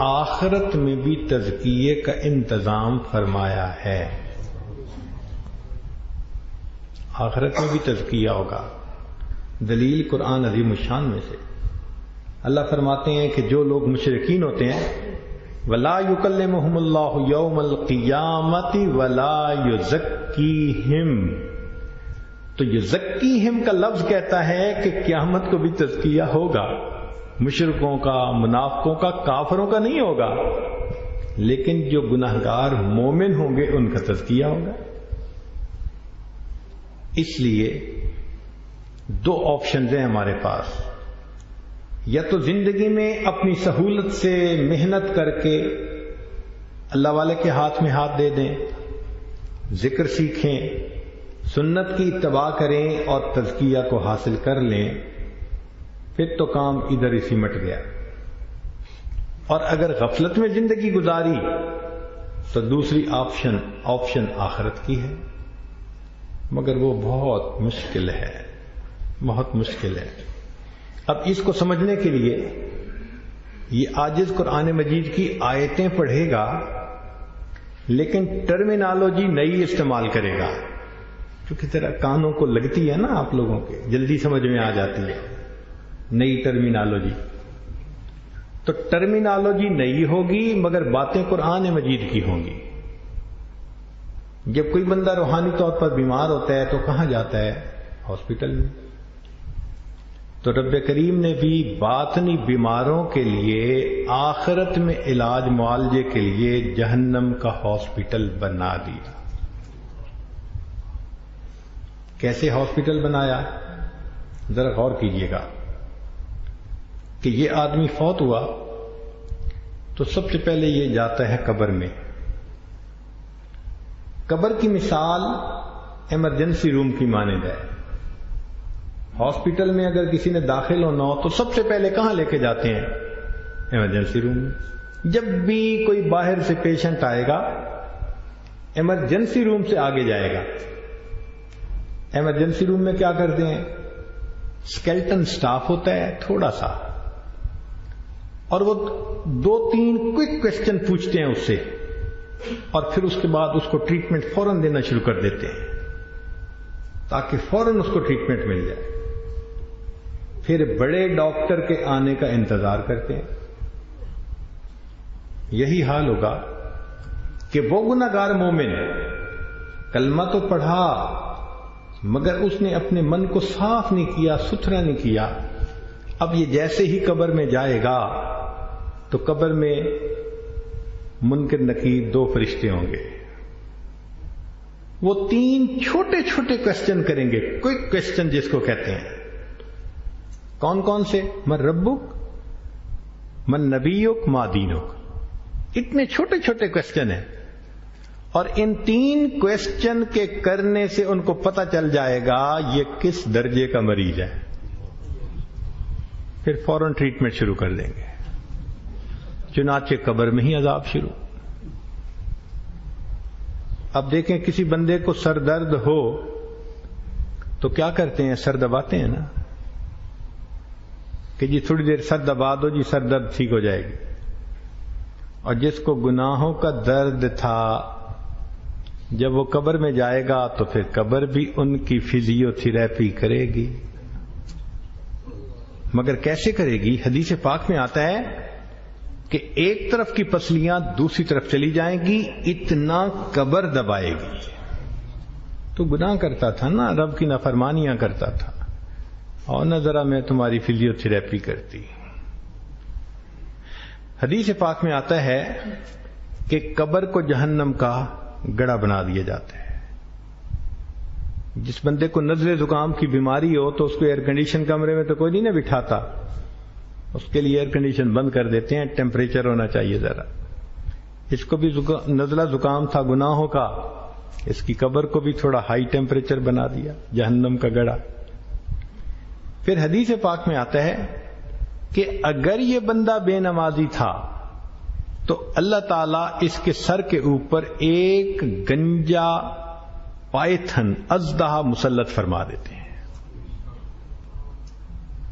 آخرت میں بھی تزکیے کا انتظام فرمایا ہے. آخرت میں بھی تزکیہ ہوگا. دلیل قرآن عظیم الشان میں سے اللہ فرماتے ہیں کہ جو لوگ مشرکین ہوتے ہیں وَلَا يُكَلِّمُهُمُ اللَّهُ يَوْمَ الْقِيَامَةِ وَلَا يُزَكِّيهِمْ، تو یزکیہم کا لفظ کہتا ہے کہ قیامت کو بھی تزکیہ ہوگا، مشرکوں کا، منافقوں کا، کافروں کا نہیں ہوگا، لیکن جو گناہگار مومن ہوں گے ان کا تزکیہ ہوگا۔ اس لیے دو آپشنز ہیں ہمارے پاس، یا تو زندگی میں اپنی سہولت سے محنت کر کے اللہ والے کے ہاتھ میں ہاتھ دے دیں، ذکر سیکھیں، سنت کی اتباع کریں اور تزکیہ کو حاصل کر لیں، پھر تو کام ادھر ہی سمٹ گیا۔ اور اگر غفلت میں زندگی گزاری تو دوسری آپشن آخرت کی ہے، مگر وہ بہت مشکل ہے، بہت مشکل ہے۔ اب اس کو سمجھنے کے لیے یہ عاجز قرآن مجید کی آیتیں پڑھے گا لیکن ٹرمینالوجی نئی استعمال کرے گا، کیونکہ ذرا کانوں کو لگتی ہے نا آپ لوگوں کے، جلدی سمجھ میں آ جاتی ہے نئی ٹرمینالوجی۔ تو ٹرمینالوجی نئی ہوگی مگر باتیں قرآن مجید کی ہوں گی۔ جب کوئی بندہ روحانی طور پر بیمار ہوتا ہے تو کہاں جاتا ہے؟ ہاسپٹل میں۔ تو رب کریم نے بھی باطنی بیماروں کے لیے آخرت میں علاج معالجے کے لیے جہنم کا ہاسپٹل بنا دیا۔ کیسے ہاسپٹل بنایا؟ ذرا غور کیجئے گا کہ یہ آدمی فوت ہوا تو سب سے پہلے یہ جاتا ہے قبر میں۔ قبر کی مثال ایمرجنسی روم کی مانند ہے۔ ہاسپٹل میں اگر کسی نے داخل ہونا ہو تو سب سے پہلے کہاں لے کے جاتے ہیں؟ ایمرجنسی روم میں۔ جب بھی کوئی باہر سے پیشنٹ آئے گا ایمرجنسی روم سے آگے جائے گا۔ ایمرجنسی روم میں کیا کرتے ہیں؟ اسکیلٹن سٹاف ہوتا ہے تھوڑا سا، اور وہ 2-3 کوئک کوشچن پوچھتے ہیں اس سے، اور پھر اس کے بعد اس کو ٹریٹمنٹ فوراً دینا شروع کر دیتے ہیں تاکہ فوراً اس کو ٹریٹمنٹ مل جائے۔ پھر بڑے ڈاکٹر کے آنے کا انتظار کرتے ہیں۔ یہی حال ہوگا کہ وہ گناہگار مومن کلمہ تو پڑھا مگر اس نے اپنے من کو صاف نہیں کیا، ستھرا نہیں کیا۔ اب یہ جیسے ہی قبر میں جائے گا تو قبر میں منکر نکیر 2 فرشتے ہوں گے، وہ 3 چھوٹے چھوٹے کوسچن کریں گے، کوئک کوسچن جس کو کہتے ہیں۔ کون کون سے؟ من ربک، من نبیک، ما دینک۔ اتنے چھوٹے چھوٹے کوسچن ہیں، اور ان 3 کوسچن کے کرنے سے ان کو پتہ چل جائے گا یہ کس درجے کا مریض ہے، پھر فوراً ٹریٹمنٹ شروع کر دیں گے۔ چنانچہ قبر میں ہی عذاب شروع۔ اب دیکھیں کسی بندے کو سر درد ہو تو کیا کرتے ہیں؟ سر دباتے ہیں نا، کہ جی تھوڑی دیر سر دبا دو جی، سر درد ٹھیک ہو جائے گی۔ اور جس کو گناہوں کا درد تھا جب وہ قبر میں جائے گا تو پھر قبر بھی ان کی فزیو تھراپی کرے گی، مگر کیسے کرے گی؟ حدیث پاک میں آتا ہے کہ ایک طرف کی پسلیاں دوسری طرف چلی جائیں گی، اتنا قبر دبائے گی۔ تو گناہ کرتا تھا نا، رب کی نافرمانیاں کرتا تھا، اور نہ ذرا میں تمہاری فزیو تھراپی کرتی۔ حدیث پاک میں آتا ہے کہ قبر کو جہنم کا گڑھا بنا دیا جاتا ہے۔ جس بندے کو نزلے زکام کی بیماری ہو تو اس کو ایئر کنڈیشن کمرے میں تو کوئی نہیں نہ بٹھاتا، اس کے لیے ایئر کنڈیشن بند کر دیتے ہیں، ٹیمپریچر ہونا چاہیے ذرا۔ اس کو بھی نزلہ زکام تھا گناہوں کا، اس کی قبر کو بھی تھوڑا ہائی ٹیمپریچر بنا دیا، جہنم کا گڑھا۔ پھر حدیث پاک میں آتا ہے کہ اگر یہ بندہ بے نمازی تھا تو اللہ تعالیٰ اس کے سر کے اوپر ایک گنجا پائتھن اژدہا مسلط فرما دیتے ہیں،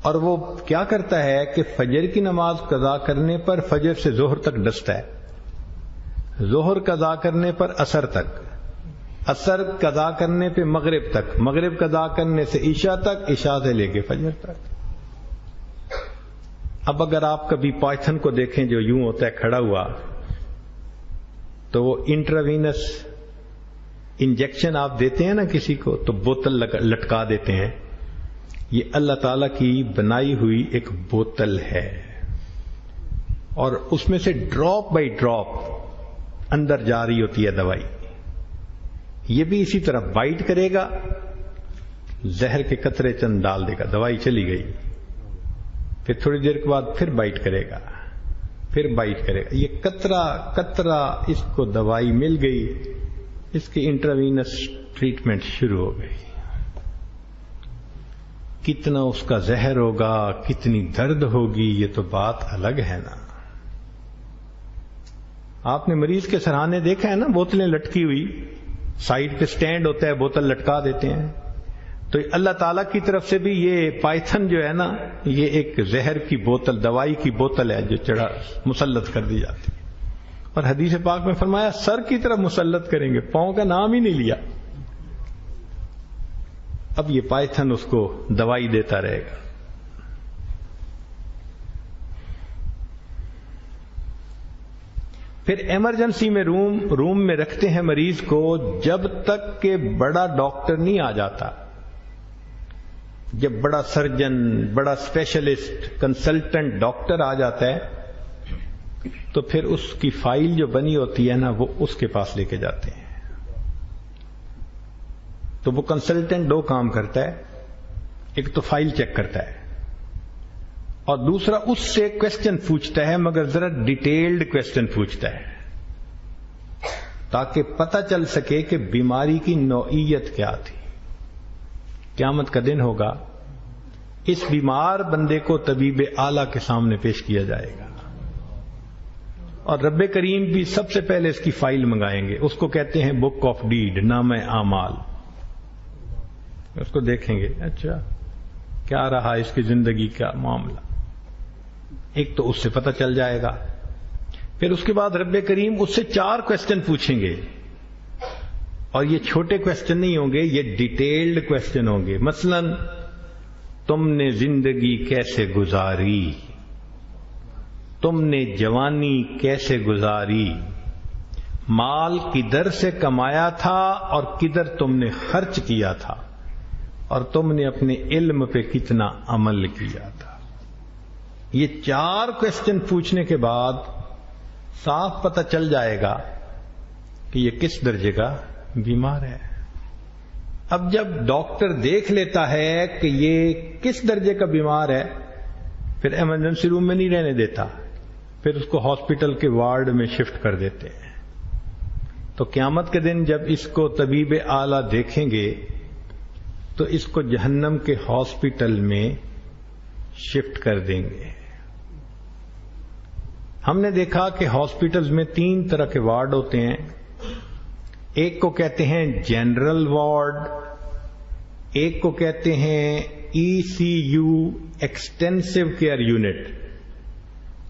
اور وہ کیا کرتا ہے کہ فجر کی نماز قضا کرنے پر فجر سے ظہر تک ڈستا ہے، ظہر قضا کرنے پر عصر تک، اثر قضا کرنے پہ مغرب تک، مغرب قضا کرنے سے عشاء تک، عشاء سے لے کے فجر تک۔ اب اگر آپ کبھی پائتھن کو دیکھیں جو یوں ہوتا ہے کھڑا ہوا، تو وہ انٹراوینس انجیکشن آپ دیتے ہیں نا کسی کو، تو بوتل لٹکا دیتے ہیں۔ یہ اللہ تعالی کی بنائی ہوئی ایک بوتل ہے، اور اس میں سے ڈراپ بائی ڈراپ اندر جا رہی ہوتی ہے دوائی۔ یہ بھی اسی طرح بائٹ کرے گا، زہر کے قطرے چند ڈال دے گا، دوائی چلی گئی۔ پھر تھوڑی دیر کے بعد پھر بائٹ کرے گا، پھر بائٹ کرے گا، یہ قطرہ قطرہ اس کو دوائی مل گئی، اس کی انٹراوینس ٹریٹمنٹ شروع ہو گئی۔ کتنا اس کا زہر ہوگا، کتنی درد ہوگی، یہ تو بات الگ ہے نا۔ آپ نے مریض کے سرہانے دیکھا ہے نا، بوتلیں لٹکی ہوئی، سائڈ پہ سٹینڈ ہوتا ہے، بوتل لٹکا دیتے ہیں۔ تو اللہ تعالیٰ کی طرف سے بھی یہ پائتھن جو ہے نا، یہ ایک زہر کی بوتل، دوائی کی بوتل ہے جو چڑھا مسلط کر دی جاتی ہے۔ اور حدیث پاک میں فرمایا سر کی طرف مسلط کریں گے، پاؤں کا نام ہی نہیں لیا۔ اب یہ پائتھن اس کو دوائی دیتا رہے گا۔ پھر ایمرجنسی میں روم میں رکھتے ہیں مریض کو جب تک کہ بڑا ڈاکٹر نہیں آ جاتا۔ جب بڑا سرجن، بڑا اسپیشلسٹ، کنسلٹنٹ ڈاکٹر آ جاتا ہے تو پھر اس کی فائل جو بنی ہوتی ہے نا، وہ اس کے پاس لے کے جاتے ہیں۔ تو وہ کنسلٹنٹ دو کام کرتا ہے، ایک تو فائل چیک کرتا ہے، اور دوسرا اس سے کوشچن پوچھتا ہے، مگر ذرا ڈیٹیلڈ کوشچن پوچھتا ہے تاکہ پتہ چل سکے کہ بیماری کی نوعیت کیا تھی۔ قیامت کا دن ہوگا، اس بیمار بندے کو طبیب اعلیٰ کے سامنے پیش کیا جائے گا، اور رب کریم بھی سب سے پہلے اس کی فائل منگائیں گے۔ اس کو کہتے ہیں بک آف ڈیڈ، نامہ اعمال۔ اس کو دیکھیں گے، اچھا کیا رہا اس کی زندگی کا معاملہ، ایک تو اس سے پتہ چل جائے گا۔ پھر اس کے بعد رب کریم اس سے 4 کوشچن پوچھیں گے، اور یہ چھوٹے کوشچن نہیں ہوں گے، یہ ڈیٹیلڈ کوشچن ہوں گے۔ مثلا تم نے زندگی کیسے گزاری، تم نے جوانی کیسے گزاری، مال کدھر سے کمایا تھا اور کدھر تم نے خرچ کیا تھا، اور تم نے اپنے علم پہ کتنا عمل کیا تھا۔ یہ 4 کوشچن پوچھنے کے بعد صاف پتہ چل جائے گا کہ یہ کس درجے کا بیمار ہے۔ اب جب ڈاکٹر دیکھ لیتا ہے کہ یہ کس درجے کا بیمار ہے، پھر ایمرجنسی روم میں نہیں رہنے دیتا، پھر اس کو ہاسپٹل کے وارڈ میں شفٹ کر دیتے ہیں۔ تو قیامت کے دن جب اس کو طبیب اعلیٰ دیکھیں گے تو اس کو جہنم کے ہاسپٹل میں شفٹ کر دیں گے۔ ہم نے دیکھا کہ ہاسپٹلز میں 3 طرح کے وارڈ ہوتے ہیں۔ ایک کو کہتے ہیں جنرل وارڈ، ایک کو کہتے ہیں ECU ایکسٹینسو کیئر یونٹ،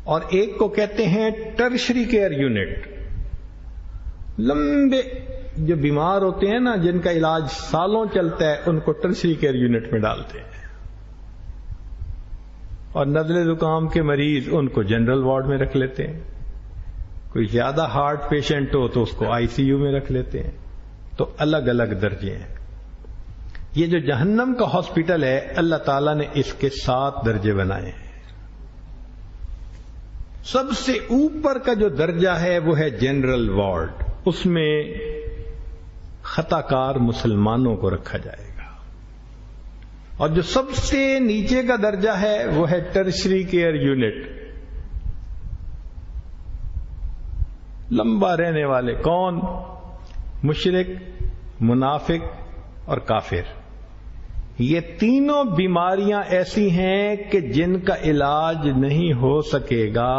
اور ایک کو کہتے ہیں ٹرشری کیئر یونٹ۔ لمبے جو بیمار ہوتے ہیں نا، جن کا علاج سالوں چلتا ہے، ان کو ٹرشری کیئر یونٹ میں ڈالتے ہیں، اور نزلے زکام کے مریض ان کو جنرل وارڈ میں رکھ لیتے ہیں۔ کوئی زیادہ ہارٹ پیشنٹ ہو تو اس کو ICU میں رکھ لیتے ہیں۔ تو الگ الگ درجے ہیں۔ یہ جو جہنم کا ہاسپٹل ہے، اللہ تعالیٰ نے اس کے 7 درجے بنائے ہیں۔ سب سے اوپر کا جو درجہ ہے وہ ہے جنرل وارڈ، اس میں خطا کار مسلمانوں کو رکھا جائے گا۔ اور جو سب سے نیچے کا درجہ ہے وہ ہے ٹرشری کیئر یونٹ۔ لمبا رہنے والے کون؟ مشرک، منافق اور کافر۔ یہ تینوں بیماریاں ایسی ہیں کہ جن کا علاج نہیں ہو سکے گا،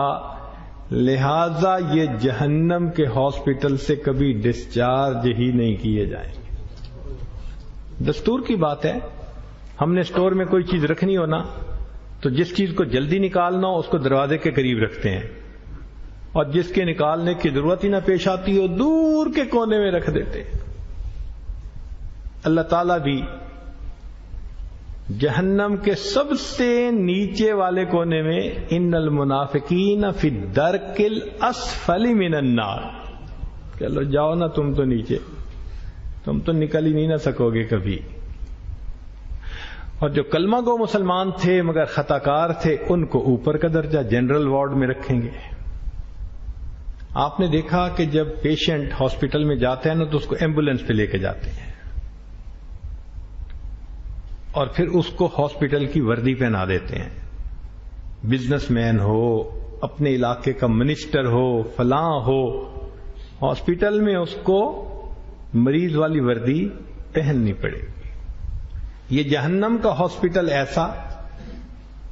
لہذا یہ جہنم کے ہاسپٹل سے کبھی ڈسچارج ہی نہیں کیے جائیں گے۔ دستور کی بات ہے، ہم نے اسٹور میں کوئی چیز رکھنی ہو نا، تو جس چیز کو جلدی نکالنا ہو اس کو دروازے کے قریب رکھتے ہیں، اور جس کے نکالنے کی ضرورت ہی نہ پیش آتی ہو دور کے کونے میں رکھ دیتے ہیں۔ اللہ تعالیٰ بھی جہنم کے سب سے نیچے والے کونے میں ان المنافقین فی الدرک الاسفل من النار، چلو جاؤ نا تم تو نیچے، تم تو نکل ہی نہیں نہ سکو گے کبھی. اور جو کلمہ گو مسلمان تھے مگر خطا کار تھے ان کو اوپر کا درجہ جنرل وارڈ میں رکھیں گے. آپ نے دیکھا کہ جب پیشنٹ ہاسپٹل میں جاتے ہیں نا تو اس کو ایمبولینس پہ لے کے جاتے ہیں اور پھر اس کو ہاسپٹل کی وردی پہنا دیتے ہیں. بزنس مین ہو، اپنے علاقے کا منسٹر ہو، فلاں ہو، ہاسپٹل میں اس کو مریض والی وردی پہننی پڑے گی. یہ جہنم کا ہاسپٹل ایسا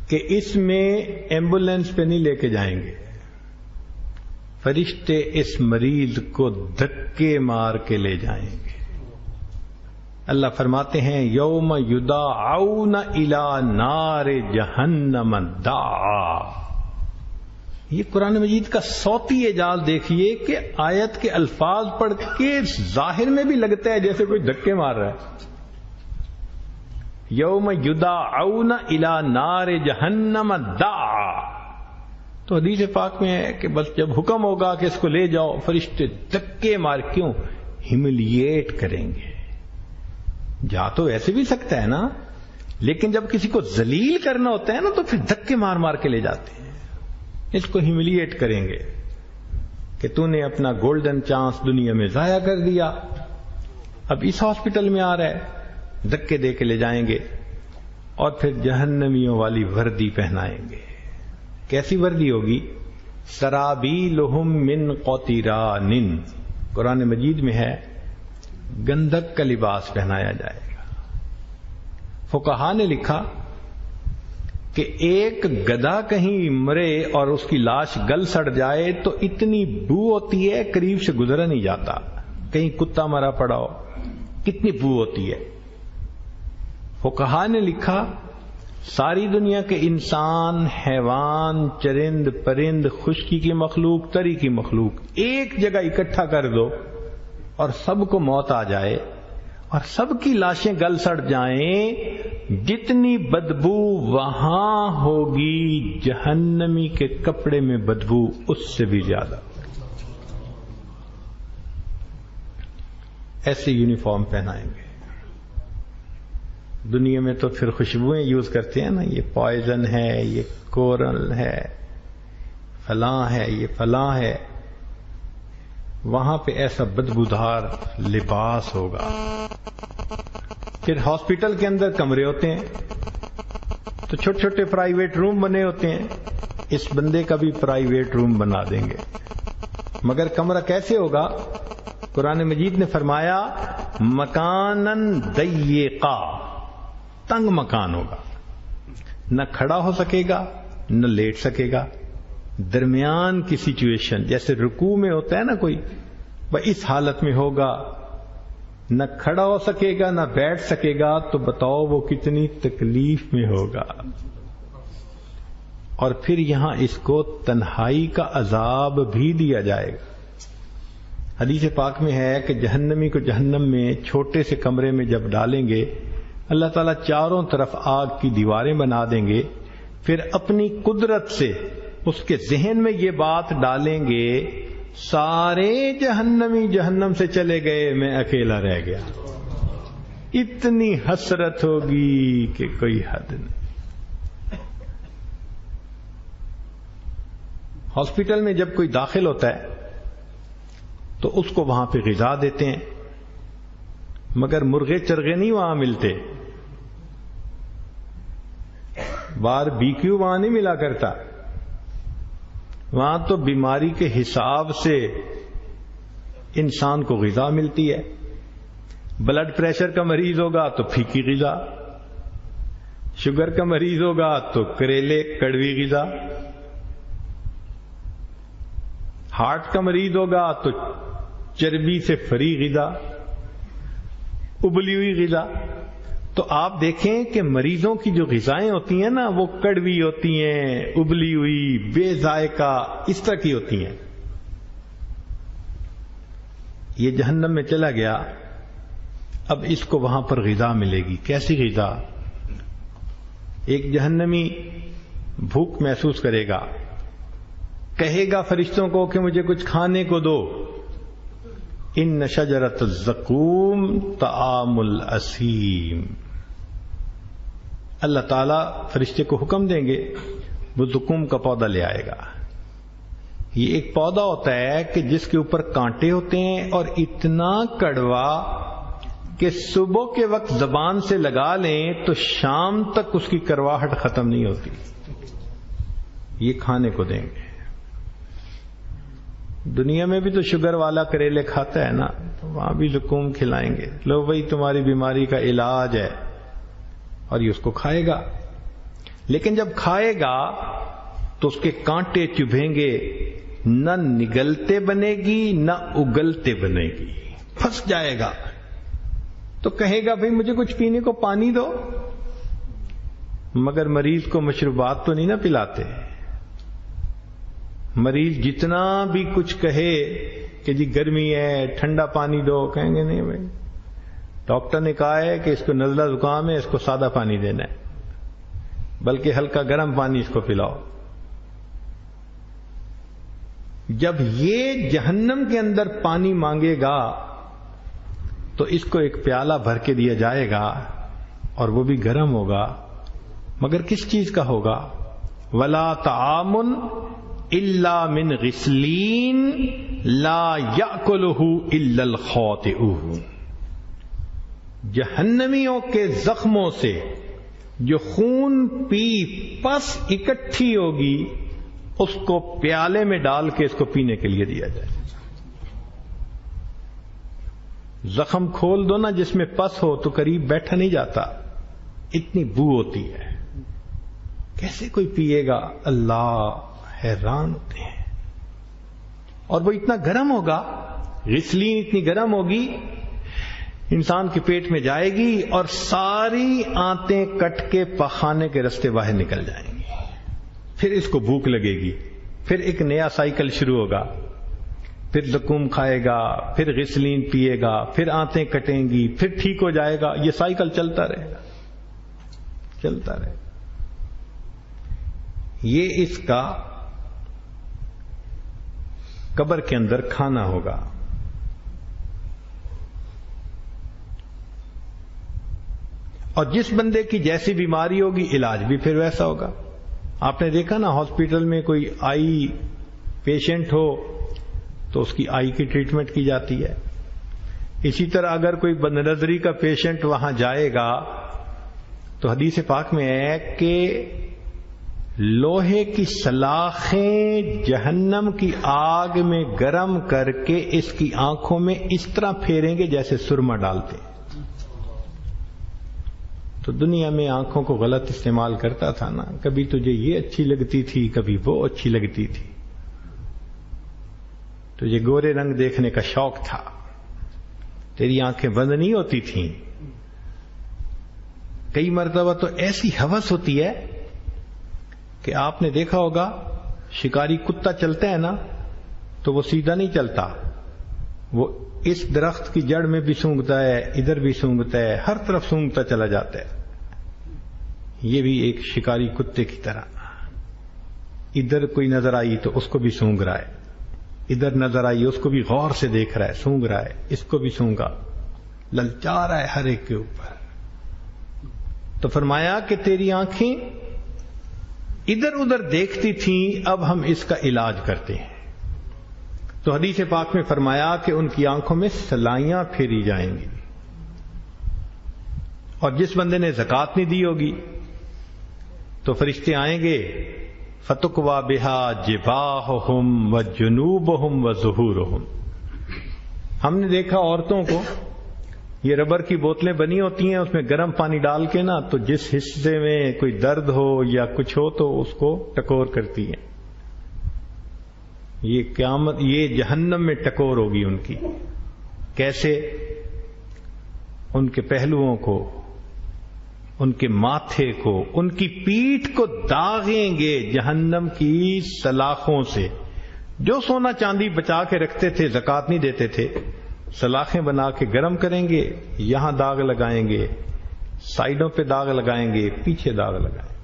کہ اس میں ایمبولینس پہ نہیں لے کے جائیں گے، فرشتے اس مریض کو دھکے مار کے لے جائیں گے. اللہ فرماتے ہیں یوم یدعون الی نار جہنم دعا. یہ قرآن مجید کا صوتی اعجاز دیکھیے کہ آیت کے الفاظ پڑھ کے ظاہر میں بھی لگتا ہے جیسے کوئی دھکے مار رہا ہے. یوم یدعون الی نار جہنم دعا. تو حدیث پاک میں ہے کہ بس جب حکم ہوگا کہ اس کو لے جاؤ فرشتے دھکے مار، کیوں؟ ہیملیٹ کریں گے. جا تو ایسے بھی سکتا ہے نا، لیکن جب کسی کو ذلیل کرنا ہوتا ہے نا تو پھر دھکے مار مار کے لے جاتے ہیں. اس کو ہیملیٹ کریں گے کہ تو نے اپنا گولڈن چانس دنیا میں ضائع کر دیا، اب اس ہاسپٹل میں آ رہا ہے، دھکے دے کے لے جائیں گے اور پھر جہنمیوں والی وردی پہنائیں گے. کیسی وردی ہوگی؟ سرابیلہم من قطران. قرآن مجید میں ہے گندھک کا لباس پہنایا جائے گا. فقہا نے لکھا کہ ایک گدھا کہیں مرے اور اس کی لاش گل سڑ جائے تو اتنی بو ہوتی ہے قریب سے گزرا نہیں جاتا. کہیں کتا مرا پڑا ہو کتنی بو ہوتی ہے. فقہا نے لکھا ساری دنیا کے انسان، حیوان، چرند پرند، خشکی کی مخلوق، تری کی مخلوق ایک جگہ اکٹھا کر دو اور سب کو موت آ جائے اور سب کی لاشیں گل سڑ جائیں، جتنی بدبو وہاں ہوگی جہنمی کے کپڑے میں بدبو اس سے بھی زیادہ. ایسے یونیفارم پہنائیں گے. دنیا میں تو پھر خوشبوئیں یوز کرتے ہیں نا، یہ پوائزن ہے، یہ کورل ہے، فلاں ہے، یہ فلاں ہے. وہاں پہ ایسا بدبودار لباس ہوگا. پھر ہاسپٹل کے اندر کمرے ہوتے ہیں تو چھوٹے چھوٹے پرائیویٹ روم بنے ہوتے ہیں، اس بندے کا بھی پرائیویٹ روم بنا دیں گے. مگر کمرہ کیسے ہوگا؟ قرآن مجید نے فرمایا مکانن ضیقا، تنگ مکان ہوگا، نہ کھڑا ہو سکے گا نہ لیٹ سکے گا. درمیان کی سچویشن جیسے رکوع میں ہوتا ہے نا کوئی، وہ اس حالت میں ہوگا، نہ کھڑا ہو سکے گا نہ بیٹھ سکے گا. تو بتاؤ وہ کتنی تکلیف میں ہوگا. اور پھر یہاں اس کو تنہائی کا عذاب بھی دیا جائے گا. حدیث پاک میں ہے کہ جہنمی کو جہنم میں چھوٹے سے کمرے میں جب ڈالیں گے اللہ تعالیٰ چاروں طرف آگ کی دیواریں بنا دیں گے. پھر اپنی قدرت سے اس کے ذہن میں یہ بات ڈالیں گے سارے جہنمی جہنم سے چلے گئے، میں اکیلا رہ گیا. اتنی حسرت ہوگی کہ کوئی حد نہیں. ہاسپٹل میں جب کوئی داخل ہوتا ہے تو اس کو وہاں پہ غذا دیتے ہیں، مگر مرغے چرغے نہیں وہاں ملتے. باربیکیو وہاں نہیں ملا کرتا. وہاں تو بیماری کے حساب سے انسان کو غذا ملتی ہے. بلڈ پریشر کا مریض ہوگا تو پھیکی غذا، شوگر کا مریض ہوگا تو کریلے کڑوی غذا، ہارٹ کا مریض ہوگا تو چربی سے فری غذا، ابلی ہوئی غذا. تو آپ دیکھیں کہ مریضوں کی جو غذائیں ہوتی ہیں نا وہ کڑوی ہوتی ہیں، ابلی ہوئی، بے ذائقہ، اس طرح کی ہوتی ہیں. یہ جہنم میں چلا گیا اب اس کو وہاں پر غذا ملے گی. کیسی غذا؟ ایک جہنمی بھوک محسوس کرے گا, کہے گا فرشتوں کو کہ مجھے کچھ کھانے کو دو. ان شجرۃ الزقوم طعام الاسیم. اللہ تعالیٰ فرشتے کو حکم دیں گے, وہ زقوم کا پودا لے آئے گا. یہ ایک پودا ہوتا ہے کہ جس کے اوپر کانٹے ہوتے ہیں اور اتنا کڑوا کہ صبح کے وقت زبان سے لگا لیں تو شام تک اس کی کرواہٹ ختم نہیں ہوتی. یہ کھانے کو دیں گے. دنیا میں بھی تو شوگر والا کریلے کھاتا ہے نا, تو وہاں بھی زقوم کھلائیں گے. لو بھائی تمہاری بیماری کا علاج ہے, اور یہ اس کو کھائے گا. لیکن جب کھائے گا تو اس کے کانٹے چبھیں گے, نہ نگلتے بنے گی نہ اگلتے بنے گی, پھنس جائے گا. تو کہے گا بھئی مجھے کچھ پینے کو پانی دو, مگر مریض کو مشروبات تو نہیں نہ پلاتے. مریض جتنا بھی کچھ کہے کہ جی گرمی ہے ٹھنڈا پانی دو, کہیں گے نہیں بھائی, ڈاکٹر نے کہا ہے کہ اس کو نزلہ زکام ہے, اس کو سادہ پانی دینا ہے, بلکہ ہلکا گرم پانی اس کو پلاؤ. جب یہ جہنم کے اندر پانی مانگے گا تو اس کو ایک پیالہ بھر کے دیا جائے گا, اور وہ بھی گرم ہوگا, مگر کس چیز کا ہوگا؟ ولا طعام الا من غسلین لا یاکلہ الا الخاطئون. جہنمیوں کے زخموں سے جو خون پی پس اکٹھی ہوگی اس کو پیالے میں ڈال کے اس کو پینے کے لیے دیا جائے. زخم کھول دو نا جس میں پس ہو تو قریب بیٹھا نہیں جاتا, اتنی بو ہوتی ہے. کیسے کوئی پیے گا؟ اللہ حیران ہوتے ہیں. اور وہ اتنا گرم ہوگا, غسلین اتنی گرم ہوگی, انسان کے پیٹ میں جائے گی اور ساری آنتیں کٹ کے پخانے کے رستے باہر نکل جائیں گی. پھر اس کو بھوک لگے گی, پھر ایک نیا سائیکل شروع ہوگا, پھر زقوم کھائے گا, پھر غسلین پیے گا, پھر آنتیں کٹیں گی, پھر ٹھیک ہو جائے گا. یہ سائیکل چلتا رہے گا, چلتا رہے گا. یہ اس کا قبر کے اندر کھانا ہوگا. اور جس بندے کی جیسی بیماری ہوگی علاج بھی پھر ویسا ہوگا. آپ نے دیکھا نا ہاسپٹل میں کوئی آئی پیشنٹ ہو تو اس کی آئی کی ٹریٹمنٹ کی جاتی ہے. اسی طرح اگر کوئی بد نظری کا پیشنٹ وہاں جائے گا تو حدیث پاک میں ہے کہ لوہے کی سلاخیں جہنم کی آگ میں گرم کر کے اس کی آنکھوں میں اس طرح پھیریں گے جیسے سرما ڈالتے. تو دنیا میں آنکھوں کو غلط استعمال کرتا تھا نا, کبھی تجھے یہ اچھی لگتی تھی کبھی وہ اچھی لگتی تھی, تجھے گورے رنگ دیکھنے کا شوق تھا, تیری آنکھیں بند نہیں ہوتی تھیں. کئی مرتبہ تو ایسی ہوس ہوتی ہے کہ آپ نے دیکھا ہوگا شکاری کتا چلتا ہے نا تو وہ سیدھا نہیں چلتا, وہ اس درخت کی جڑ میں بھی سونگتا ہے, ادھر بھی سونگتا ہے, ہر طرف سونگتا چلا جاتا ہے. یہ بھی ایک شکاری کتے کی طرح, ادھر کوئی نظر آئی تو اس کو بھی سونگ رہا ہے, ادھر نظر آئی اس کو بھی غور سے دیکھ رہا ہے, سونگ رہا ہے, اس کو بھی سونگا, للچا رہا ہے ہر ایک کے اوپر. تو فرمایا کہ تیری آنکھیں ادھر ادھر دیکھتی تھیں, اب ہم اس کا علاج کرتے ہیں. تو حدیث پاک میں فرمایا کہ ان کی آنکھوں میں سلائیاں پھیری جائیں گی. اور جس بندے نے زکوٰۃ نہیں دی ہوگی تو فرشتے آئیں گے, فتقوا بہا جباہہم وجنوبہم وظہورہم. ہم نے دیکھا عورتوں کو یہ ربر کی بوتلیں بنی ہوتی ہیں, اس میں گرم پانی ڈال کے نا تو جس حصے میں کوئی درد ہو یا کچھ ہو تو اس کو ٹکور کرتی ہیں. یہ قیامت, یہ جہنم میں ٹکور ہوگی ان کی. کیسے؟ ان کے پہلوؤں کو, ان کے ماتھے کو, ان کی پیٹھ کو داغیں گے جہنم کی سلاخوں سے. جو سونا چاندی بچا کے رکھتے تھے, زکوٰۃ نہیں دیتے تھے, سلاخیں بنا کے گرم کریں گے، یہاں داغ لگائیں گے، سائڈوں پہ داغ لگائیں گے، پیچھے داغ لگائیں گے.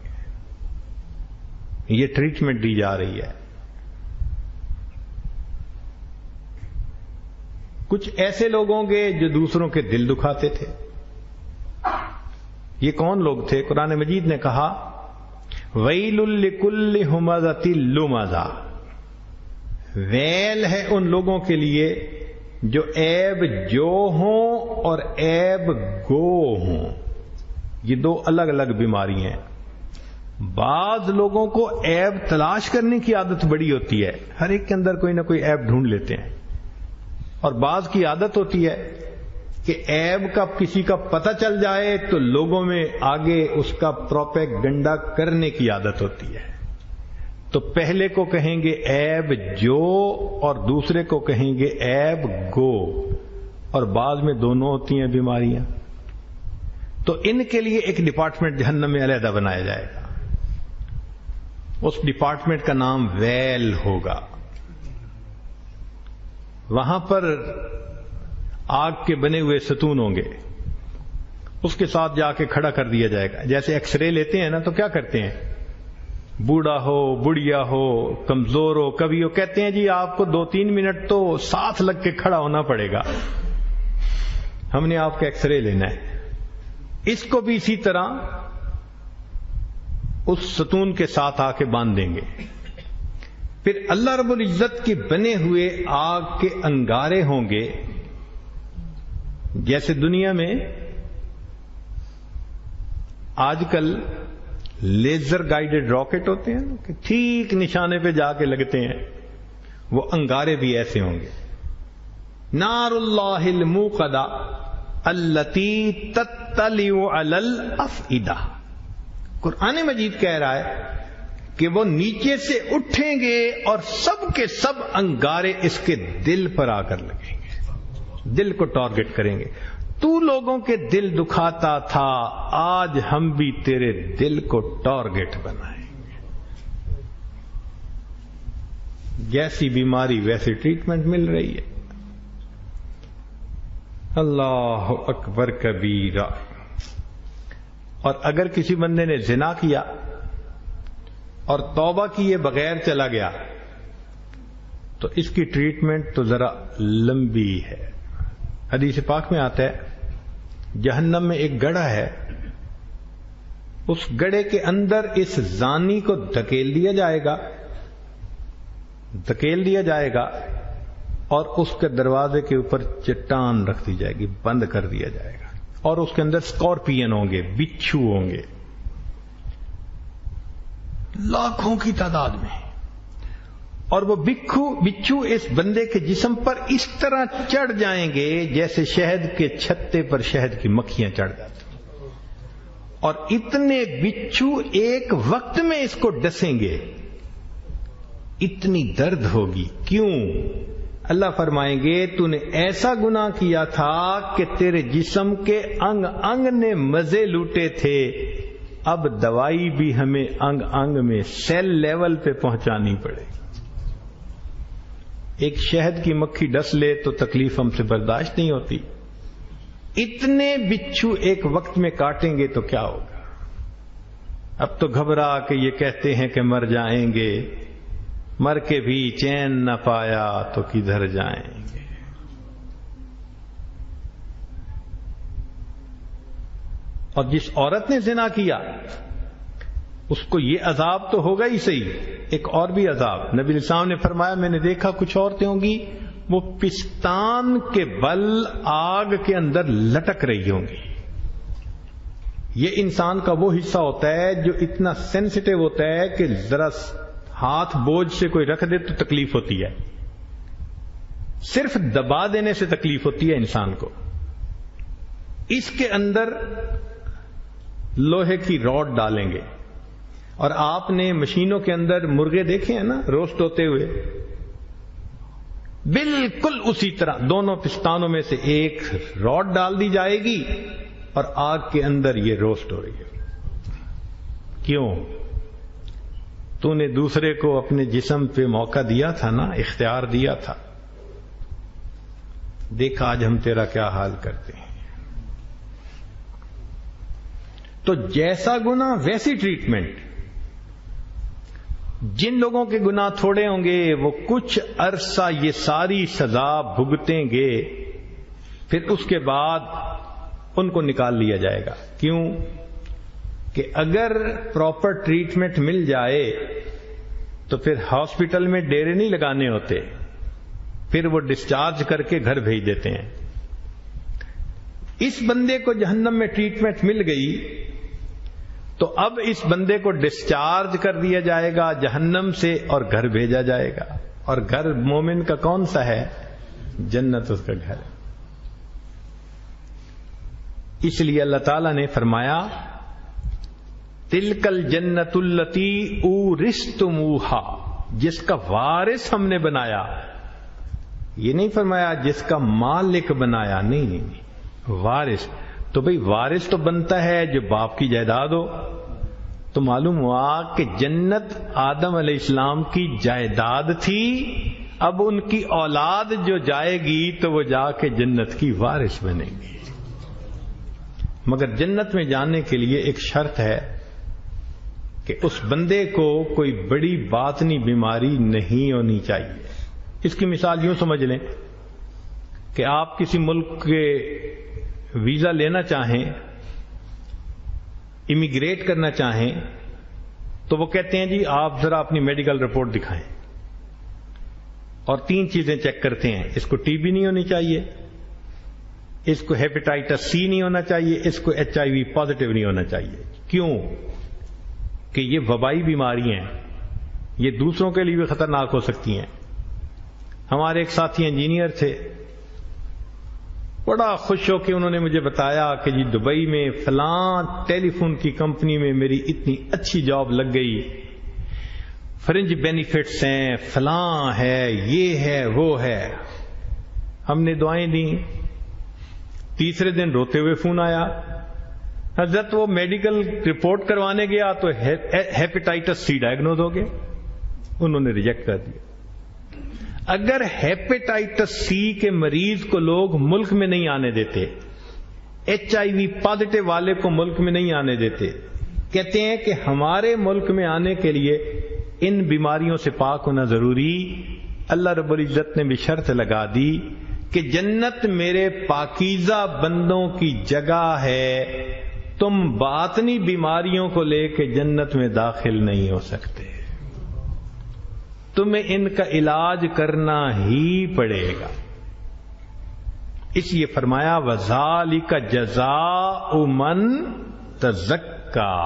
یہ ٹریٹمنٹ دی جا رہی ہے. کچھ ایسے لوگ ہوں گے جو دوسروں کے دل دکھاتے تھے. یہ کون لوگ تھے؟ قرآن مجید نے کہا ویل لکل ہمزۃ لمزہ، ویل ہے ان لوگوں کے لیے جو عیب جو ہوں اور عیب گو ہوں. یہ دو الگ الگ بیماری ہیں. بعض لوگوں کو عیب تلاش کرنے کی عادت بڑی ہوتی ہے، ہر ایک کے اندر کوئی نہ کوئی عیب ڈھونڈ لیتے ہیں. اور بعض کی عادت ہوتی ہے کہ عیب کا کسی کا پتہ چل جائے تو لوگوں میں آگے اس کا پروپیگنڈا کرنے کی عادت ہوتی ہے. تو پہلے کو کہیں گے عیب جو اور دوسرے کو کہیں گے عیب گو، اور بعض میں دونوں ہوتی ہیں بیماریاں. تو ان کے لیے ایک ڈپارٹمنٹ جہنم میں علیحدہ بنایا جائے گا. اس ڈپارٹمنٹ کا نام ویل ہوگا. وہاں پر آگ کے بنے ہوئے ستون ہوں گے، اس کے ساتھ جا کے کھڑا کر دیا جائے گا. جیسے ایکس رے لیتے ہیں نا تو کیا کرتے ہیں؟ بوڑھا ہو، بڑھیا ہو، کمزور ہو، کبھی وہ کہتے ہیں جی آپ کو 2-3 منٹ تو ساتھ لگ کے کھڑا ہونا پڑے گا، ہم نے آپ کا ایکس رے لینا ہے. اس کو بھی اسی طرح اس ستون کے ساتھ آ کے باندھ دیں گے. پھر اللہ رب العزت کے بنے ہوئے آگ کے انگارے ہوں گے. جیسے دنیا میں آج کل لیزر گائیڈڈ راکٹ ہوتے ہیں کہ ٹھیک نشانے پہ جا کے لگتے ہیں، وہ انگارے بھی ایسے ہوں گے. نار اللہ الموقدہ التی تطلع علی الافئدہ. قرآن مجید کہہ رہا ہے کہ وہ نیچے سے اٹھیں گے اور سب کے سب انگارے اس کے دل پر آ کر لگیں گے، دل کو ٹارگٹ کریں گے. تو لوگوں کے دل دکھاتا تھا، آج ہم بھی تیرے دل کو ٹارگٹ بنائیں گے. جیسی بیماری ویسی ٹریٹمنٹ مل رہی ہے. اللہ اکبر کبیرہ. اور اگر کسی بندے نے زنا کیا اور توبہ کیے بغیر چلا گیا تو اس کی ٹریٹمنٹ تو ذرا لمبی ہے. حدیث پاک میں آتا ہے جہنم میں ایک گڑھا ہے، اس گڑھے کے اندر اس زانی کو دھکیل دیا جائے گا اور اس کے دروازے کے اوپر چٹان رکھ دی جائے گی، بند کر دیا جائے گا. اور اس کے اندر اسکارپین ہوں گے، بچھو ہوں گے لاکھوں کی تعداد میں. اور وہ بچھو اس بندے کے جسم پر اس طرح چڑھ جائیں گے جیسے شہد کے چھتے پر شہد کی مکھیاں چڑھ جاتی ہیں. اور اتنے بچھو ایک وقت میں اس کو ڈسیں گے، اتنی درد ہوگی. کیوں؟ اللہ فرمائیں گے تو نے ایسا گناہ کیا تھا کہ تیرے جسم کے انگ انگ نے مزے لوٹے تھے، اب دوائی بھی ہمیں انگ انگ میں سیل لیول پہ پہنچانی پڑے. ایک شہد کی مکھی ڈس لے تو تکلیف ہم سے برداشت نہیں ہوتی، اتنے بچھو ایک وقت میں کاٹیں گے تو کیا ہوگا؟ اب تو گھبرا کہ یہ کہتے ہیں کہ مر جائیں گے، مر کے بھی چین نہ پایا تو کدھر جائیں گے. اور جس عورت نے زنا کیا اس کو یہ عذاب تو ہوگا ہی صحیح، ایک اور بھی عذاب. نبی السلام نے فرمایا میں نے دیکھا کچھ عورتیں ہوں گی وہ پستان کے بل آگ کے اندر لٹک رہی ہوں گی. یہ انسان کا وہ حصہ ہوتا ہے جو اتنا سینسٹیو ہوتا ہے کہ ذرا ہاتھ بوجھ سے کوئی رکھ دے تو تکلیف ہوتی ہے، صرف دبا دینے سے تکلیف ہوتی ہے انسان کو. اس کے اندر لوہے کی راڈ ڈالیں گے. اور آپ نے مشینوں کے اندر مرغے دیکھے ہیں نا روسٹ ہوتے ہوئے، بالکل اسی طرح دونوں پستانوں میں سے ایک راڈ ڈال دی جائے گی اور آگ کے اندر یہ روسٹ ہو رہی ہے. کیوں؟ تو نے دوسرے کو اپنے جسم پہ موقع دیا تھا نا، اختیار دیا تھا. دیکھ آج ہم تیرا کیا حال کرتے ہیں. تو جیسا گناہ ویسی ٹریٹمنٹ. جن لوگوں کے گناہ تھوڑے ہوں گے وہ کچھ عرصہ یہ ساری سزا بھگتیں گے، پھر اس کے بعد ان کو نکال لیا جائے گا. کیوں؟ کہ اگر پراپر ٹریٹمنٹ مل جائے تو پھر ہاسپٹل میں ڈیرے نہیں لگانے ہوتے، پھر وہ ڈسچارج کر کے گھر بھیج دیتے ہیں. اس بندے کو جہنم میں ٹریٹمنٹ مل گئی تو اب اس بندے کو ڈسچارج کر دیا جائے گا جہنم سے اور گھر بھیجا جائے گا. اور گھر مومن کا کون سا ہے؟ جنت اس کا گھر ہے. اس لیے اللہ تعالیٰ نے فرمایا تلک الجنت التی اورثتموہا، جس کا وارث ہم نے بنایا. یہ نہیں فرمایا جس کا مالک بنایا، نہیں، وارث. تو بھئی وارث تو بنتا ہے جو باپ کی جائیداد ہو. تو معلوم ہوا کہ جنت آدم علیہ السلام کی جائیداد تھی، اب ان کی اولاد جو جائے گی تو وہ جا کے جنت کی وارث بنے گی. مگر جنت میں جانے کے لیے ایک شرط ہے کہ اس بندے کو کوئی بڑی باطنی بیماری نہیں ہونی چاہیے. اس کی مثال یوں سمجھ لیں کہ آپ کسی ملک کے ویزا لینا چاہیں، امیگریٹ کرنا چاہیں، تو وہ کہتے ہیں جی آپ ذرا اپنی میڈیکل رپورٹ دکھائیں، اور 3 چیزیں چیک کرتے ہیں. اس کو ٹی بی نہیں ہونی چاہیے، اس کو ہیپیٹائٹس سی نہیں ہونا چاہیے، اس کو HIV پازیٹیو نہیں ہونا چاہیے. کیوں؟ کہ یہ وبائی بیماری ہیں، یہ دوسروں کے لیے بھی خطرناک ہو سکتی ہیں. ہمارے ایک ساتھی انجینئر تھے، بڑا خوش ہو کے انہوں نے مجھے بتایا کہ جی دبئی میں فلاں ٹیلی فون کی کمپنی میں میری اتنی اچھی جاب لگ گئی، فرنج بینیفٹس ہیں، فلاں ہے، یہ ہے، وہ ہے. ہم نے دعائیں دیں. تیسرے دن روتے ہوئے فون آیا، حضرت وہ میڈیکل رپورٹ کروانے گیا تو ہیپیٹائٹس سی ڈائگنوز ہو گیا. انہوں نے ریجیکٹ کر دیا. اگر ہیپیٹائٹس سی کے مریض کو لوگ ملک میں نہیں آنے دیتے، HIV پازیٹیو والے کو ملک میں نہیں آنے دیتے، کہتے ہیں کہ ہمارے ملک میں آنے کے لیے ان بیماریوں سے پاک ہونا ضروری. اللہ رب العزت نے بھی شرط لگا دی کہ جنت میرے پاکیزہ بندوں کی جگہ ہے، تم باطنی بیماریوں کو لے کے جنت میں داخل نہیں ہو سکتے، تمہیں ان کا علاج کرنا ہی پڑے گا. اس لیے فرمایا وَذَلِكَ جَزَاءُ مَن تَزَكَّى،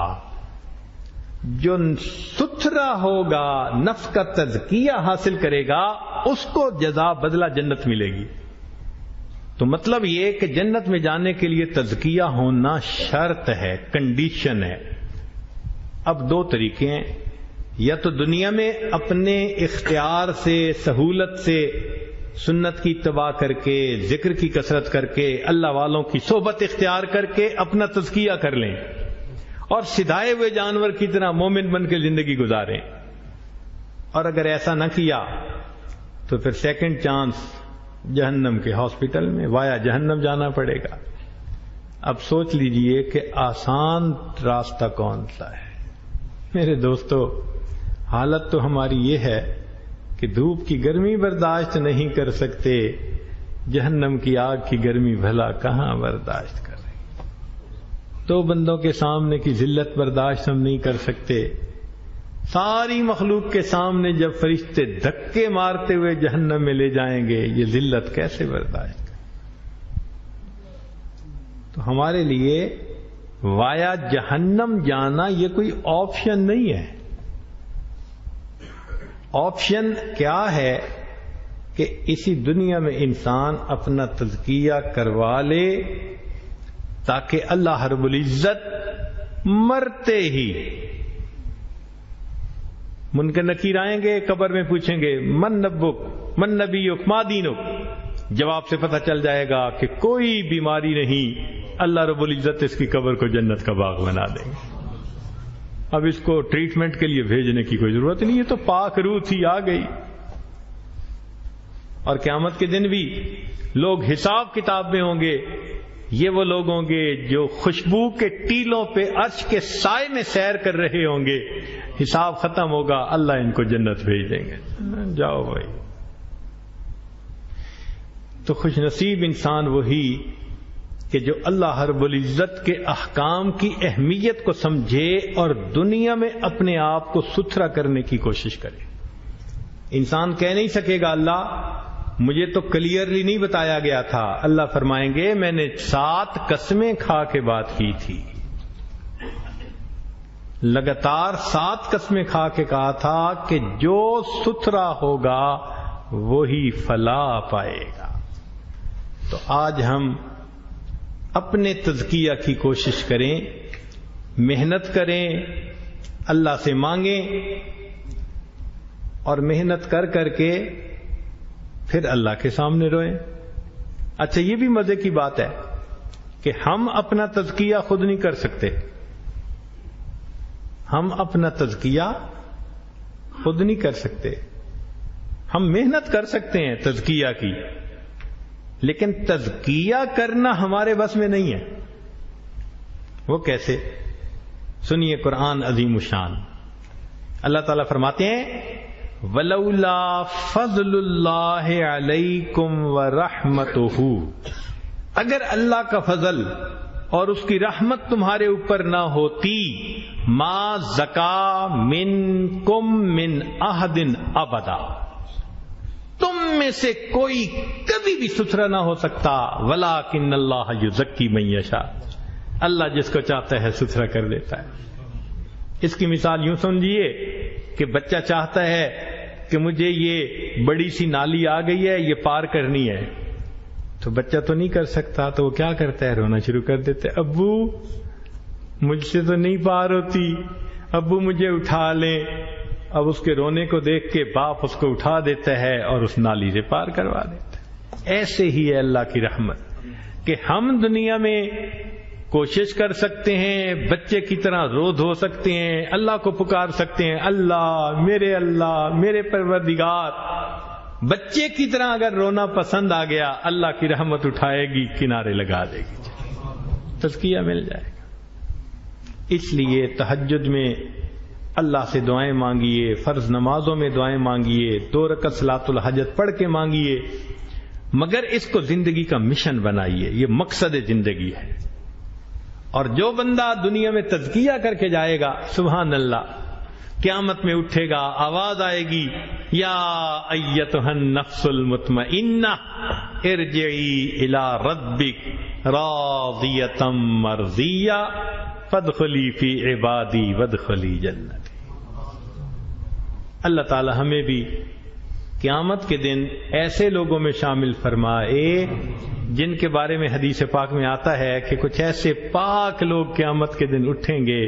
جو ستھرا ہوگا، نفس کا تزکیہ حاصل کرے گا، اس کو جزا بدلہ جنت ملے گی. تو مطلب یہ کہ جنت میں جانے کے لیے تزکیہ ہونا شرط ہے، کنڈیشن ہے. اب 2 طریقے ہیں، یا تو دنیا میں اپنے اختیار سے، سہولت سے سنت کی اتباع کر کے، ذکر کی کثرت کر کے، اللہ والوں کی صحبت اختیار کر کے اپنا تزکیہ کر لیں اور سدھائے ہوئے جانور کی طرح مومن بن کے زندگی گزاریں. اور اگر ایسا نہ کیا تو پھر سیکنڈ چانس جہنم کے ہاسپٹل میں وایا جہنم جانا پڑے گا. اب سوچ لیجئے کہ آسان راستہ کون سا ہے. میرے دوستو، حالت تو ہماری یہ ہے کہ دھوپ کی گرمی برداشت نہیں کر سکتے، جہنم کی آگ کی گرمی بھلا کہاں برداشت کر رہے. 2 بندوں کے سامنے کی ذلت برداشت ہم نہیں کر سکتے، ساری مخلوق کے سامنے جب فرشتے دھکے مارتے ہوئے جہنم میں لے جائیں گے، یہ ذلت کیسے برداشت کریں. تو ہمارے لیے وایا جہنم جانا یہ کوئی آپشن نہیں ہے. آپشن کیا ہے کہ اسی دنیا میں انسان اپنا تزکیہ کروا لے تاکہ اللہ رب العزت مرتے ہی منکر نکیر آئیں گے، قبر میں پوچھیں گے من نبک، من نبیک، ما دینک. جواب سے پتہ چل جائے گا کہ کوئی بیماری نہیں، اللہ رب العزت اس کی قبر کو جنت کا باغ بنا دیں گے. اب اس کو ٹریٹمنٹ کے لیے بھیجنے کی کوئی ضرورت نہیں، یہ تو پاک روح تھی، آ گئی. اور قیامت کے دن بھی لوگ حساب کتاب میں ہوں گے، یہ وہ لوگ ہوں گے جو خوشبو کے ٹیلوں پہ عرش کے سائے میں سیر کر رہے ہوں گے. حساب ختم ہوگا، اللہ ان کو جنت بھیج دیں گے، جاؤ بھائی. تو خوش نصیب انسان وہی کہ جو اللہ رب العزت کے احکام کی اہمیت کو سمجھے اور دنیا میں اپنے آپ کو ستھرا کرنے کی کوشش کرے. انسان کہہ نہیں سکے گا اللہ مجھے تو کلیئرلی نہیں بتایا گیا تھا. اللہ فرمائیں گے میں نے 7 قسمیں کھا کے بات کی تھی، لگاتار 7 قسمیں کھا کے کہا تھا کہ جو ستھرا ہوگا وہی فلاح پائے گا. تو آج ہم اپنے تزکیہ کی کوشش کریں، محنت کریں، اللہ سے مانگیں اور محنت کر کر کے پھر اللہ کے سامنے روئیں. اچھا یہ بھی مزے کی بات ہے کہ ہم اپنا تزکیہ خود نہیں کر سکتے. ہم اپنا تزکیہ خود نہیں کر سکتے. ہم محنت کر سکتے ہیں تزکیہ کی، لیکن تزکیہ کرنا ہمارے بس میں نہیں ہے. وہ کیسے؟ سنیے قرآن عظیم الشان. اللہ تعالیٰ فرماتے ہیں وَلَوْلَا فَضْلُ اللَّهِ عَلَيْكُمْ وَرَحْمَتُهُ، اگر اللہ کا فضل اور اس کی رحمت تمہارے اوپر نہ ہوتی، ما زکا منکم من احد ابدا، تم میں سے کوئی کبھی بھی ستھرا نہ ہو سکتا. وَلَٰكِنَّ اللَّهَ يُزَكِّي مَن يَشَاءُ، اللہ جس کو چاہتا ہے ستھرا کر دیتا ہے. اس کی مثال یوں سمجھیے کہ بچہ چاہتا ہے کہ مجھے یہ بڑی سی نالی آ گئی ہے، یہ پار کرنی ہے. تو بچہ تو نہیں کر سکتا، تو وہ کیا کرتا ہے؟ رونا شروع کر دیتا ہے، ابو مجھ سے تو نہیں پار ہوتی، ابو مجھے اٹھا لیں. اب اس کے رونے کو دیکھ کے باپ اس کو اٹھا دیتا ہے اور اس نالی سے پار کروا دیتا ہے. ایسے ہی ہے اللہ کی رحمت کہ ہم دنیا میں کوشش کر سکتے ہیں، بچے کی طرح رو دھو سکتے ہیں، اللہ کو پکار سکتے ہیں، اللہ میرے پروردگار. بچے کی طرح اگر رونا پسند آ گیا، اللہ کی رحمت اٹھائے گی، کنارے لگا دے گی، تزکیہ مل جائے گا. اس لیے تہجد میں اللہ سے دعائیں مانگیے، فرض نمازوں میں دعائیں مانگیے، 2 رکعت صلاۃ الحاجت پڑھ کے مانگیے، مگر اس کو زندگی کا مشن بنائیے. یہ مقصد زندگی ہے. اور جو بندہ دنیا میں تزکیہ کر کے جائے گا، سبحان اللہ، قیامت میں اٹھے گا، آواز آئے گی یا ایتھا النفس المطمئنہ ارجعی الی ربک راضیۃ مرضیہ فادخلی فی عبادی وادخلی جنتی. اللہ تعالی ہمیں بھی قیامت کے دن ایسے لوگوں میں شامل فرمائے جن کے بارے میں حدیث پاک میں آتا ہے کہ کچھ ایسے پاک لوگ قیامت کے دن اٹھیں گے،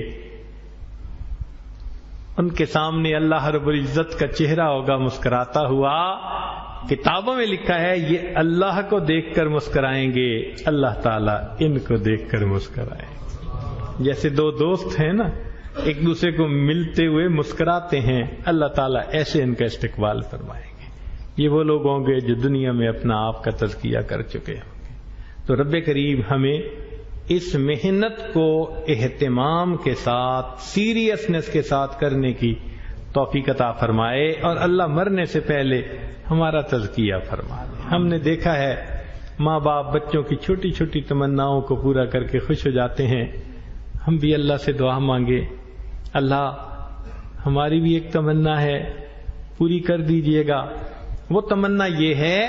ان کے سامنے اللہ رب العزت کا چہرہ ہوگا مسکراتا ہوا. کتابوں میں لکھا ہے یہ اللہ کو دیکھ کر مسکرائیں گے، اللہ تعالیٰ ان کو دیکھ کر مسکرائیں گے. جیسے 2 دوست ہیں نا، ایک دوسرے کو ملتے ہوئے مسکراتے ہیں، اللہ تعالیٰ ایسے ان کا استقبال فرمائیں گے. یہ وہ لوگ ہوں گے جو دنیا میں اپنا آپ کا تزکیہ کر چکے ہوں گے. تو رب کریم ہمیں اس محنت کو اہتمام کے ساتھ، سیریسنس کے ساتھ کرنے کی توفیق عطا فرمائے، اور اللہ مرنے سے پہلے ہمارا تزکیہ فرمائے. ہم نے دیکھا ہے ماں باپ بچوں کی چھوٹی چھوٹی تمناؤں کو پورا کر کے خوش ہو جاتے ہیں. ہم بھی اللہ سے دعا مانگے، اللہ ہماری بھی ایک تمنا ہے، پوری کر دیجئے گا. وہ تمنا یہ ہے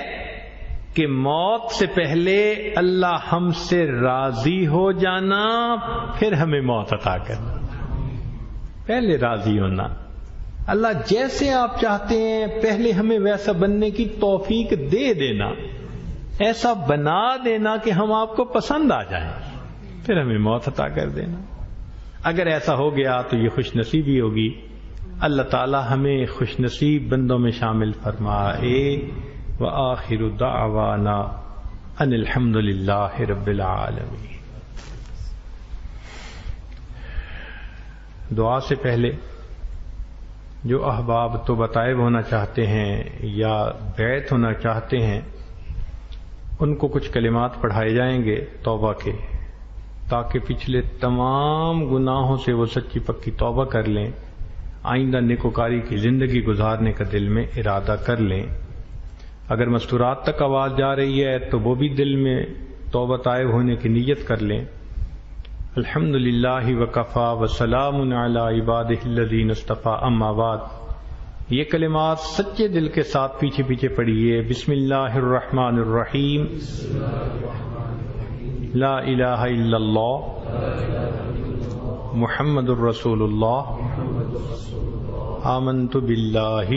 کہ موت سے پہلے اللہ ہم سے راضی ہو جانا، پھر ہمیں موت عطا کرنا. پہلے راضی ہونا، اللہ جیسے آپ چاہتے ہیں پہلے ہمیں ویسا بننے کی توفیق دے دینا، ایسا بنا دینا کہ ہم آپ کو پسند آ جائیں، پھر ہمیں موت عطا کر دینا. اگر ایسا ہو گیا تو یہ خوش نصیبی ہوگی. اللہ تعالی ہمیں خوش نصیب بندوں میں شامل فرمائے. وآخر دعوانا ان الحمد للہ رب العالمین. دعا سے پہلے جو احباب توبہ طائب ہونا چاہتے ہیں یا بیعت ہونا چاہتے ہیں ان کو کچھ کلمات پڑھائے جائیں گے توبہ کے، تاکہ پچھلے تمام گناہوں سے وہ سچی پکی توبہ کر لیں، آئندہ نیکوکاری کی زندگی گزارنے کا دل میں ارادہ کر لیں۔ اگر مستورات تک آواز جا رہی ہے تو وہ بھی دل میں توبہ طائب ہونے کی نیت کر لیں۔ الحمدللہ وکفا وسلام علی عبادہ الذین اصطفی، اما بعد۔ یہ کلمات سچے دل کے ساتھ پیچھے پیچھے پڑھیے۔ بسم اللہ الرحمن الرحیم، لا الہ الا اللہ محمد الرسول اللہ، آمنت باللہ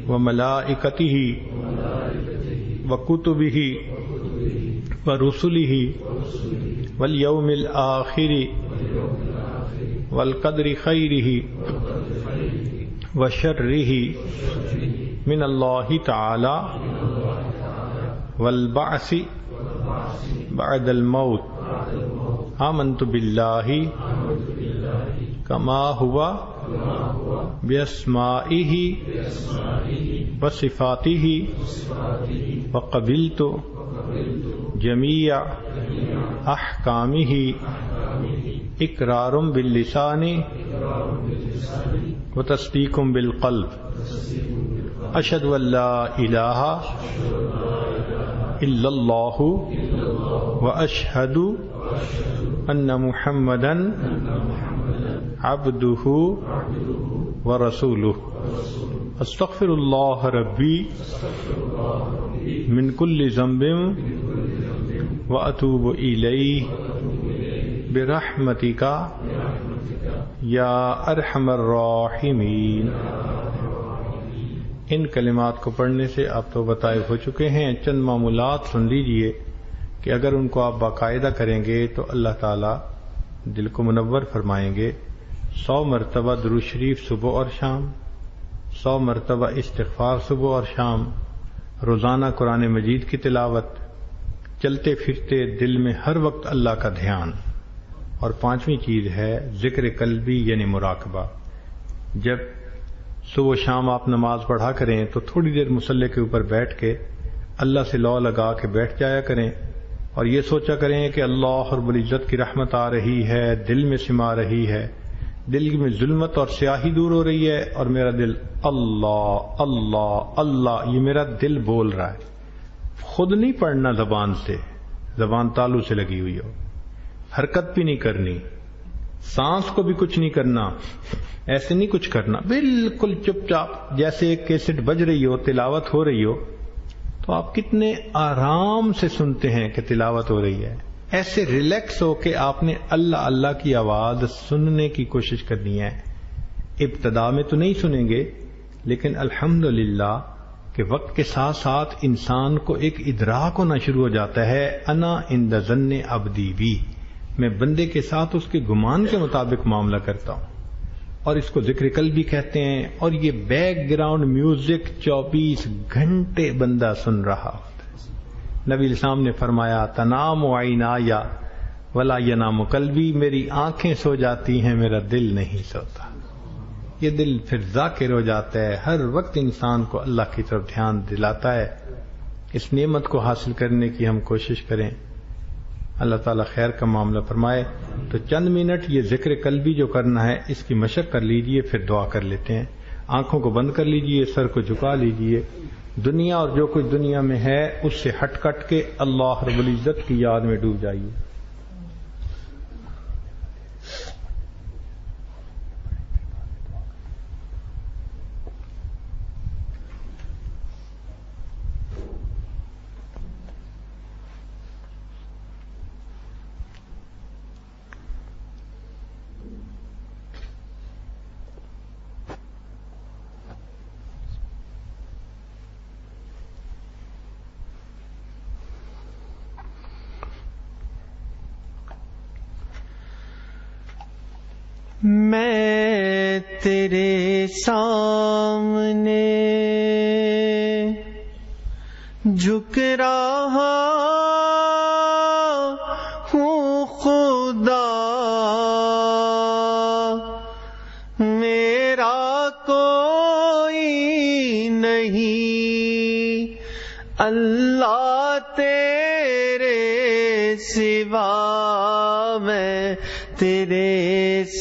وملائکتہ وکتبہ ورسلہ والیوم الآخر والقدر خیرہ وشرہ من اللہ تعالی والبعث بعد الموت، آمنت باللہ کما ہوا باسمائہ وصفاتہ وقبلت جمیع احکامہ اقرار باللسان وتصدیق بالقلب، اشہد ان لا الہ الا اللہ واشہد ان محمدا عبدہ ورسولہ، استغفر اللہ ربی من کل ذنب واتوب الیہ برحمتک یا ارحم الراحمین۔ ان کلمات کو پڑھنے سے آپ تو طائب ہو چکے ہیں۔ چند معمولات سن لیجئے کہ اگر ان کو آپ باقاعدہ کریں گے تو اللہ تعالی دل کو منور فرمائیں گے۔ 100 مرتبہ درود شریف صبح اور شام، 100 مرتبہ استغفار صبح اور شام، روزانہ قرآن مجید کی تلاوت، چلتے پھرتے دل میں ہر وقت اللہ کا دھیان۔ اور 5ویں چیز ہے ذکر قلبی یعنی مراقبہ۔ جب صبح و شام آپ نماز پڑھا کریں تو تھوڑی دیر مصلی کے اوپر بیٹھ کے اللہ سے لو لگا کے بیٹھ جایا کریں اور یہ سوچا کریں کہ اللہ رب العزت کی رحمت آ رہی ہے، دل میں سما رہی ہے، دل میں ظلمت اور سیاہی دور ہو رہی ہے اور میرا دل اللہ اللہ اللہ، یہ میرا دل بول رہا ہے۔ خود نہیں پڑھنا زبان سے، زبان تالو سے لگی ہوئی ہو، حرکت بھی نہیں کرنی، سانس کو بھی کچھ نہیں کرنا، ایسے نہیں کچھ کرنا، بالکل چپ چاپ جیسے ایک کیسٹ بج رہی ہو، تلاوت ہو رہی ہو تو آپ کتنے آرام سے سنتے ہیں کہ تلاوت ہو رہی ہے۔ ایسے ریلیکس ہو کہ آپ نے اللہ اللہ کی آواز سننے کی کوشش کرنی ہے۔ ابتدا میں تو نہیں سنیں گے لیکن الحمدللہ کہ وقت کے ساتھ ساتھ انسان کو ایک ادراک ہونا شروع ہو جاتا ہے، انا عند ظن عبدی بی، میں بندے کے ساتھ اس کے گمان کے مطابق معاملہ کرتا ہوں، اور اس کو ذکر قلبی کہتے ہیں۔ اور یہ بیک گراؤنڈ میوزک 24 گھنٹے بندہ سن رہا ہوتا ہے۔ نبی الاسلام نے فرمایا تنام عینایا ولا ینام قلبی، میری آنکھیں سو جاتی ہیں میرا دل نہیں سوتا۔ یہ دل پھر ذاکر ہو جاتا ہے، ہر وقت انسان کو اللہ کی طرف دھیان دلاتا ہے۔ اس نعمت کو حاصل کرنے کی ہم کوشش کریں، اللہ تعالیٰ خیر کا معاملہ فرمائے۔ تو چند منٹ یہ ذکر قلبی جو کرنا ہے اس کی مشق کر لیجئے، پھر دعا کر لیتے ہیں۔ آنکھوں کو بند کر لیجئے، سر کو جھکا لیجئے، دنیا اور جو کچھ دنیا میں ہے اس سے ہٹ کٹ کے اللہ رب العزت کی یاد میں ڈوب جائیے۔ میں تیرے سامنے جھک رہا ہوں خدا، میرا اللہ تیرے سوا میں تیرے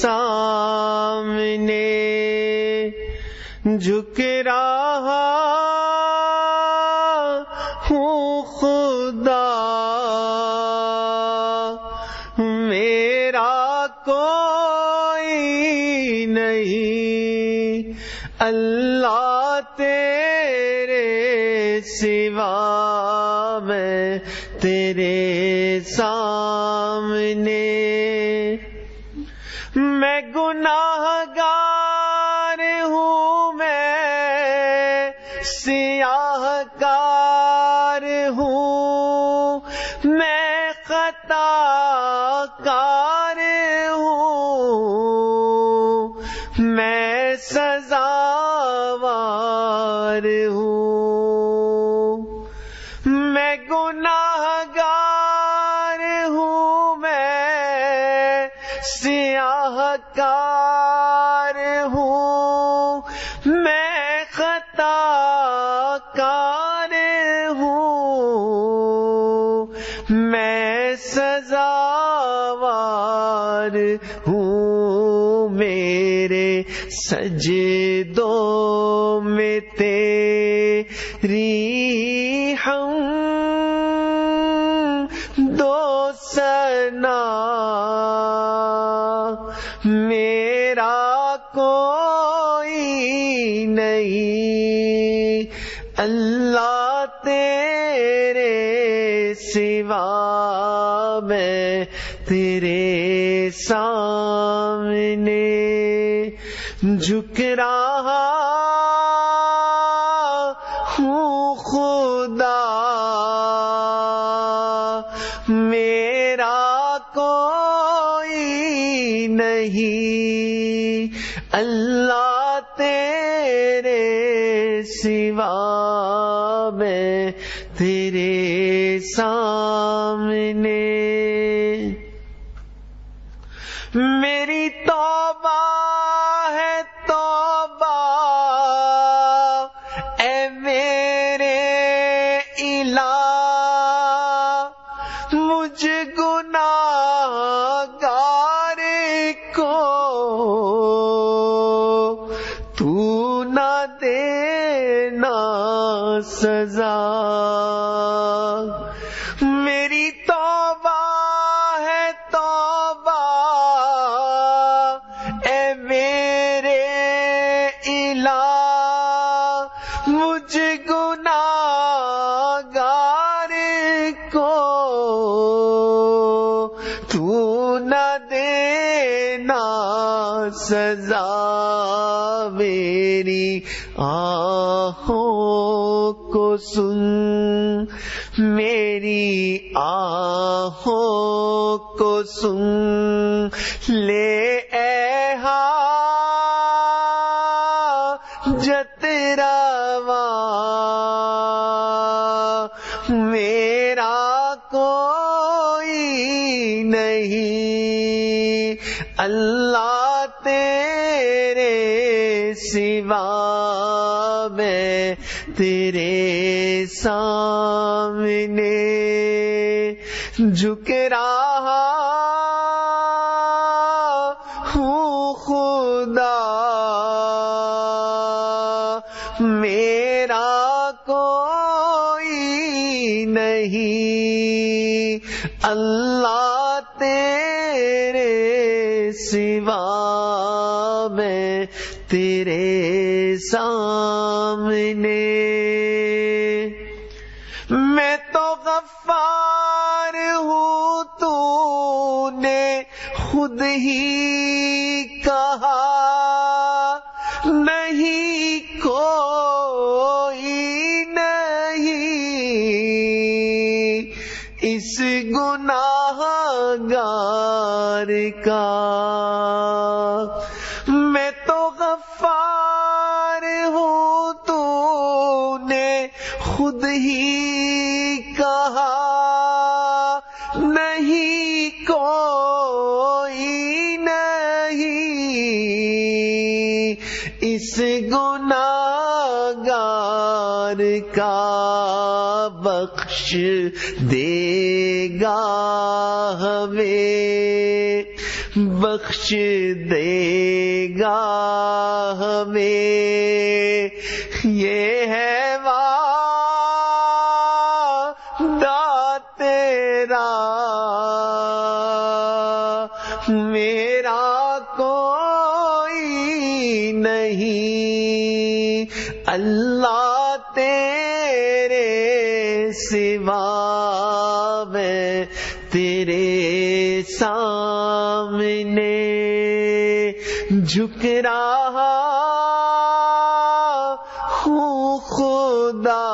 سامنے جھک رہا ہوں خدا، میرا کوئی نہیں اللہ تیرے سوا میں تیرے سامنے، میں گناہگار ہوں، میں سیاہ کار ہوں، میں خطا کار ہوں، میں سزاوار ہوں، میں گناہگار ہوں، میں سیاہ کار ہوں، میں خطا کار ہوں، میں سزاوار ہوں، میرے سجدوں میں تیری حمد و ثنا، میرا کوئی نہیں اللہ تیرے سوا میں تیرے سامنے جھک رہا ہوں خدا، میرا کوئی نہیں اللہ تیرے سوا میں تیرے سامنے، میری توبہ ہے توبہ اے میرے الہ، مجھ گناہگار کو تو نہ دینا سزا، میری توبہ ہے توبہ اے میرے الہ، مجھ گناہگار کو تو نہ دینا سزا، میری آہوں کو سن، میری آہوں کو سن لے اے حاجت روا، میرا کوئی نہیں اللہ تیرے سوا میں تیرے سامنے جھک رہا ہوں خدا، میرا کوئی نہیں اللہ تیرے سوا میں تیرے سامنے، میں تو غفار ہوں تو نے خود ہی کہا، نہیں کوئی نہیں اس گناہگار کا، میں تو غفار ہوں تو نے خود ہی کہا، نہیں کوئی نہیں اس گناہگار کا، دے گا ہمیں، بخش دے گا ہمیں، یہ ہے وعدہ تیرا، میرا کوئی نہیں اللہ تیرے سوا، میں تیرے سامنے جھک رہا ہوں خدا،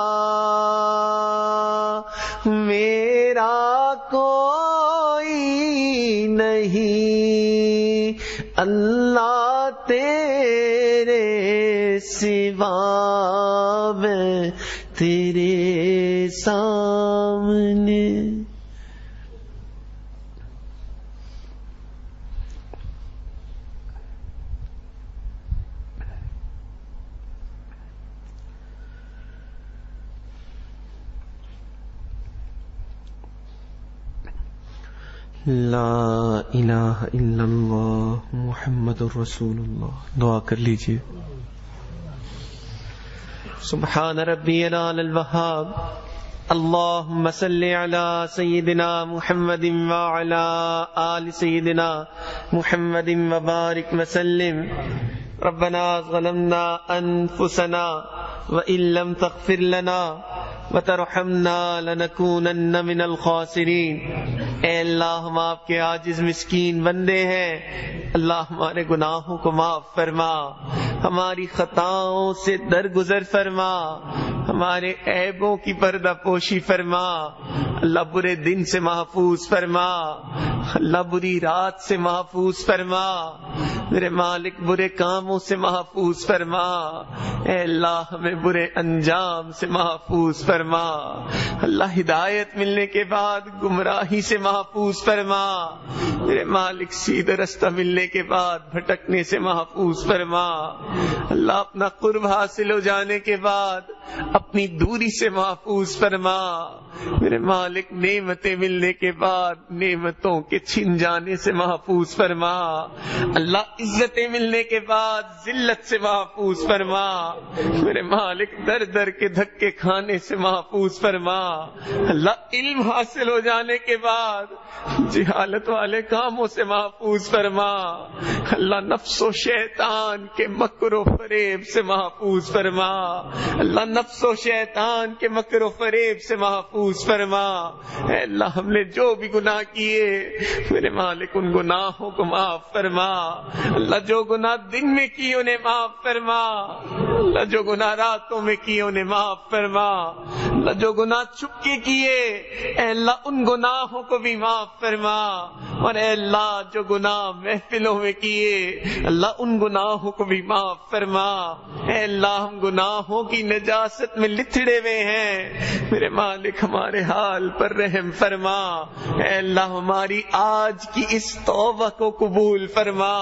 میرا کوئی نہیں اللہ تیرے سوا، میں تیرے سامنے۔ لا الہ الا اللہ محمد الرسول اللہ۔ دعا کر لیجئے۔ سبحان ربی العلی الوہاب، اللہم صلی علی سیدنا محمد وعلی آل سیدنا محمد وبارک وسلم۔ ربنا ظلمنا انفسنا وان لم تغفر لنا وترحمنا لنکونن من الخاسرین۔ اے اللہ ہم آپ کے عاجز مسکین بندے ہیں، اللہ ہمارے گناہوں کو معاف فرما، ہماری خطاؤں سے درگزر فرما، ہمارے عیبوں کی پردہ پوشی فرما، اللہ برے دن سے محفوظ فرما، اللہ بری رات سے محفوظ فرما، میرے مالک برے کاموں سے محفوظ فرما، اے اللہ ہمیں برے انجام سے محفوظ فرما، اللہ ہدایت ملنے کے بعد گمراہی سے محفوظ فرما، میرے مالک سیدھا رستہ ملنے کے بعد بھٹکنے سے محفوظ فرما، اللہ اپنا قرب حاصل ہو جانے کے بعد اپنی دوری سے محفوظ فرما، میرے مالک نعمتیں ملنے کے بعد نعمتوں کے چھن جانے سے محفوظ فرما، اللہ عزتیں ملنے کے بعد ذلت سے محفوظ فرما، میرے مالک در در کے دھکے کھانے سے محفوظ فرما، اللہ علم حاصل ہو جانے کے بعد جہالت والے کاموں سے محفوظ فرما، اللہ نفس و شیطان کے مکر و فریب سے محفوظ فرما، اللہ نفس و شیطان کے مکر و فریب سے محفوظ فرما، اے اللہ ہم نے جو بھی گناہ کیے میرے مالک ان گناہوں کو معاف فرما، اللہ جو گناہ دن میں کی انہیں معاف فرما، اللہ جو گناہ راتوں میں کی انہیں معاف فرما، اللہ جو گناہ چھپ کے کیے اے اللہ ان گناہوں کو بھی معاف فرما، اور اے اللہ جو گناہ محفلوں میں کیے اللہ ان گناہوں کو بھی معاف فرما، اے اللہ ہم گناہوں کی نجاست میں لتھڑے ہوئے ہیں، میرے مالک ہمارے حال پر رحم فرما، اے اللہ ہماری آج کی اس توبہ کو قبول فرما،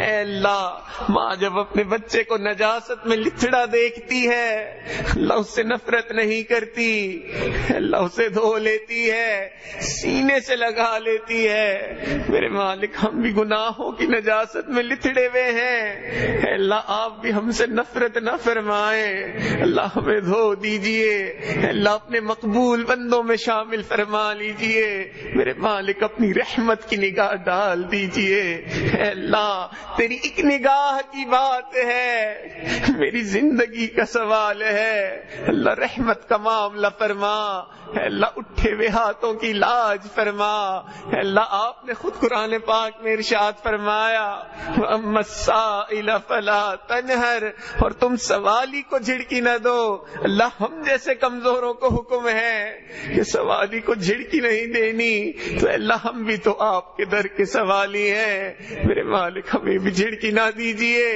اے اللہ ماں جب اپنے بچے کو نجاست میں لتھڑا دیکھتی ہے اللہ اس سے نفرت نہیں کرتی، اللہ اسے دھو لیتی ہے، سینے سے لگا لیتی ہے، میرے مالک ہم بھی گناہوں کی نجاست میں لتھڑے ہوئے ہیں، اے اللہ آپ بھی ہم سے نفرت نہ فرمائیں، اللہ ہمیں دھو دیجئے، اے اللہ اپنے مقبول بندوں میں شامل فرما لیجئے، میرے مالک اپنی رحمت کی نگاہ ڈال دیجئے، اے اللہ تیری ایک نگاہ کی بات ہے، میری زندگی کا سوال ہے، اللہ رحمت کا معاملہ فرما، اے اللہ اٹھے ہوئے ہاتھوں کی لاج فرما، اے اللہ آپ نے خود قرآن پاک میں ارشاد فرمایا وَأَمَّا السَّائِلَ فَلَا تَنْهَرْ، اور تم سوالی کو جھڑکی نہ دو، اللہ ہم جیسے کمزوروں کو حکم ہے کہ سوالی کو جھڑکی نہیں دینی، تو اللہ ہم بھی تو آپ کے در کے سوالی ہیں، میرے مالک ہمیں بھی جھڑکی نہ دیجئے،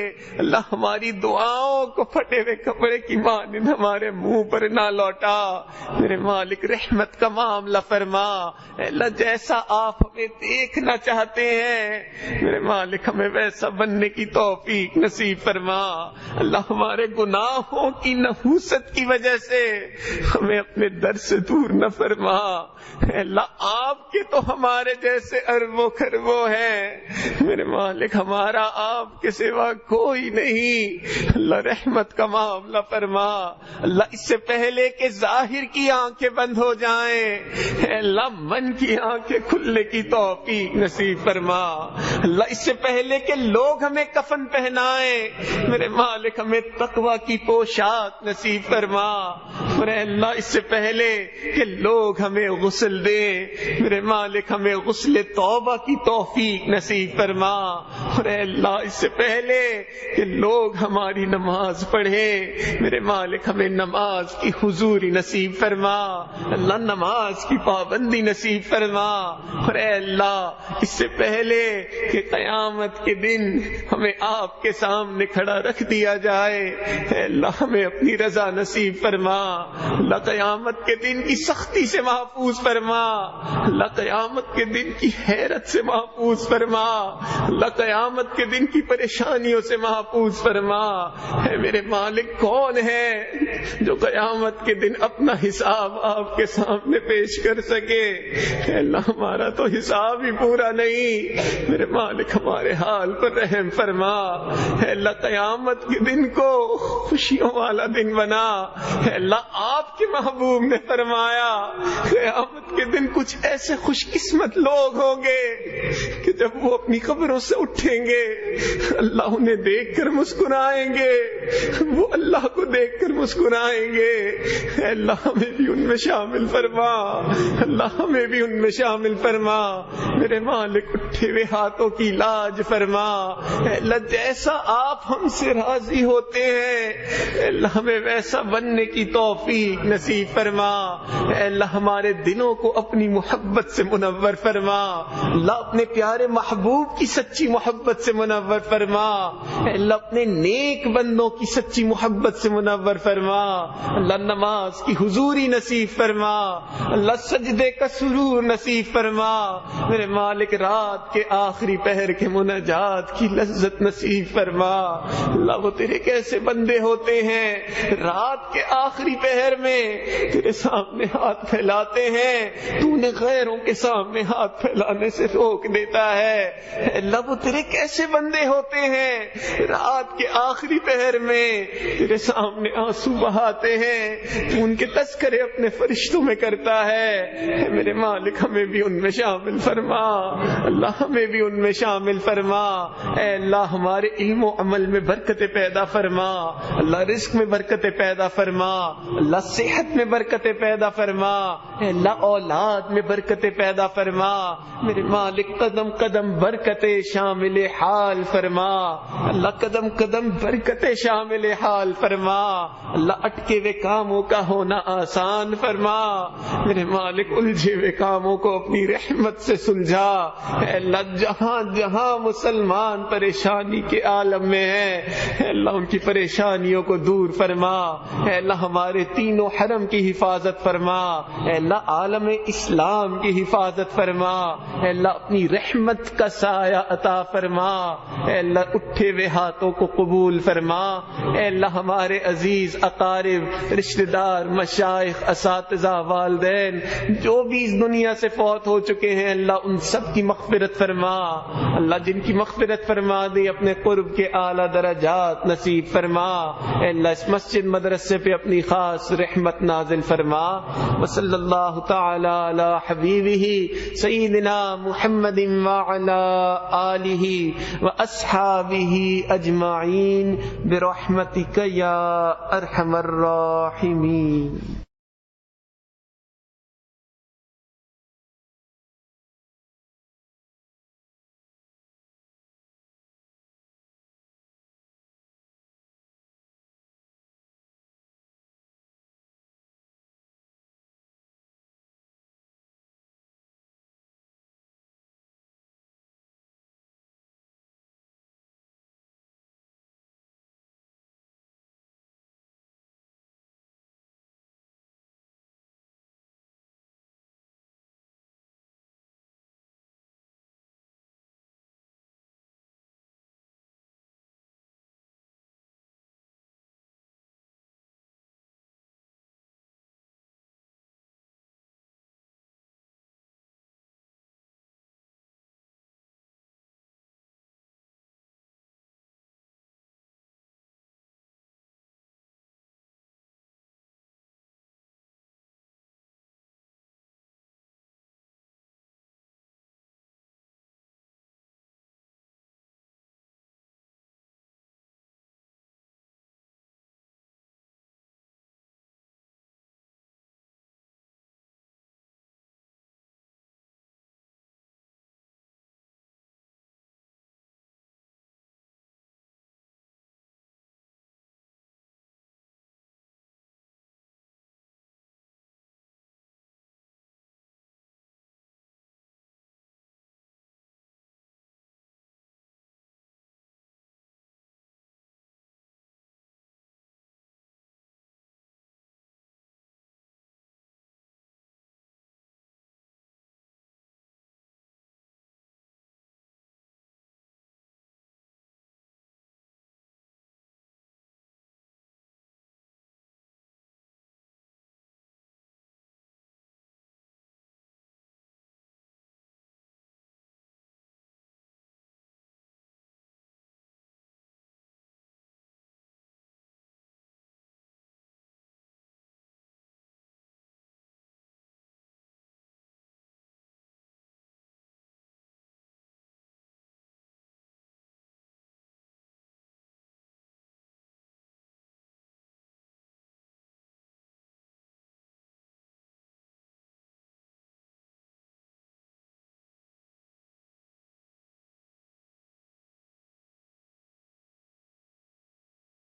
اللہ ہماری دعاؤں کو پھٹے ہوئے کپڑے کی مانند ہمارے منہ پر نہ لوٹا، میرے مالک رحمت کا معاملہ فرما، اے اللہ جیسا آپ ہمیں دیکھنا چاہتے ہیں میرے مالک ہمیں ویسا بننے کی توفیق نصیب فرما، اللہ ہمارے گناہوں کی منحوست کی وجہ سے ہمیں اپنے در سے دور نہ فرما. اے اللہ آپ کے تو ہمارے جیسے اربوں خربوں ہیں میرے مالک، ہمارا آپ کے سوا کوئی نہیں. اللہ رحمت کا معاملہ فرما. اللہ اس سے پہلے کہ ظاہر کی آنکھیں بند ہو جائیں، اے اللہ من کی آنکھیں کھلنے کی توفیق نصیب فرما. اللہ اس سے پہلے کہ لوگ ہمیں کفن پہنائیں میرے مالک ہمیں تقوی کی پوشاک نصیب فرما. میرے اللہ اس سے پہلے کہ لوگ ہمیں غسل دیں میرے مالک ہمیں غسل توبہ کی توفیق نصیب فرما. میرے اللہ اس سے پہلے کہ لوگ ہماری نماز پڑھیں میرے مالک ہمیں نماز کی حضوری نصیب فرما. اللہ نماز کی پابندی نصیب فرما. اور اے اللہ اس سے پہلے کہ قیامت کے دن ہمیں آپ کے سامنے کھڑا رکھ دیا جائے، اے اللہ ہمیں اپنی رضا نصیب فرما. اللہ قیامت کے دن کی سختی سے محفوظ فرما. اللہ قیامت کے دن کی حیرت سے محفوظ فرما. اللہ قیامت کے دن کی پریشانیوں سے محفوظ فرما. اے میرے مالک کون ہے جو قیامت کے دن اپنا حساب آپ کے سامنے پیش کر سکے؟ اے اللہ ہمارا تو حساب ہی پورا نہیں میرے مالک ہمارے حال پر رحم فرما. اے اللہ قیامت کے دن کو خوشیوں والا دن بنا. اے اللہ آپ کے محبوب نے فرمایا قیامت کے دن کچھ ایسے خوش قسمت لوگ ہوں گے کہ جب وہ اپنی قبروں سے اٹھیں گے اللہ انہیں دیکھ کر مسکرائیں گے، وہ اللہ کو دیکھ کر مسکرائیں گے. اے اللہ ہمیں بھی ان میں شامل فرما. اللہ ہمیں بھی ان میں شامل فرما. میرے مالک اٹھے ہوئے ہاتھوں کی لاج فرما. اے اللہ جیسا آپ ہم سے راضی ہوتے ہیں اے اللہ ہمیں ویسا بننے کی توفیق نصیب فرما. اے اللہ ہمارے دلوں کو اپنی محبت سے منور فرما. اللہ اپنے پیارے محبوب کی سچی محبت سے منور فرما. اے اللہ اپنے نیک بندوں کی سچی محبت سے منور فرما. اللہ نماز کی حضوری نصیب فرما. اللہ سجدے کا سرور نصیب فرما. میرے مالک رات کے آخری پہر کے مناجات کی لذت نصیب فرما. اللہ وہ تیرے کیسے بندے ہوتے ہیں رات کے آخری پہر میں تیرے سامنے ہاتھ پھیلاتے ہیں، تو انہیں غیروں کے سامنے ہاتھ پھیلانے سے روک دیتا ہے. اللہ وہ تیرے کیسے بندے ہوتے ہیں رات کے آخری پہر میں تیرے سامنے آنسو بہاتے ہیں، تو ان کے تذکرے اپنے فرشتوں میں کرتا ہے. میرے مالک ہمیں بھی ان میں شامل فرما. اللہ ہمیں بھی ان میں شامل فرما. اے اللہ ہمارے علم و عمل میں برکتیں پیدا فرما. اللہ رزق میں برکتیں پیدا فرما. اللہ صحت میں برکتیں پیدا فرما. اے اللہ اولاد میں برکتیں پیدا فرما. میرے مالک قدم قدم برکتیں شامل حال فرما. اللہ قدم قدم برکتیں شامل حال فرما. اللہ اٹکے ہوئے کاموں کا ہونا آسان فرما. میرے مالک الجھے ہوئے کاموں کو اپنی رحمت سے سلجھا. اے اللہ جہاں جہاں مسلمان پریشانی کے عالم میں ہیں اے اللہ ان کی پریشانیوں کو دور فرما. اے اللہ ہمارے تینوں حرم کی حفاظت فرما. اے اللہ عالم اسلام کی حفاظت فرما. اے اللہ اپنی رحمت کا سایہ عطا فرما. اے اللہ اٹھے ہوئے ہاتھوں کو قبول فرما. اے اللہ ہمارے عزیز اقارب رشتہ دار مشائخ اساتذہ والدین جو بھی اس دنیا سے فوت ہو چکے ہیں اللہ ان سب کی مغفرت فرما. اللہ جن کی مغفرت فرما دی اپنے قرب کے اعلیٰ درجات نصیب فرما. اے اللہ اس مسجد مدرسے پہ اپنی خاص رحمت نازل فرما. وصلی اللہ تعالی علی حبیبہ سیدنا محمد وعلی آلہ واصحابہ اجمعین برحمتک یا ارحم الراحمین.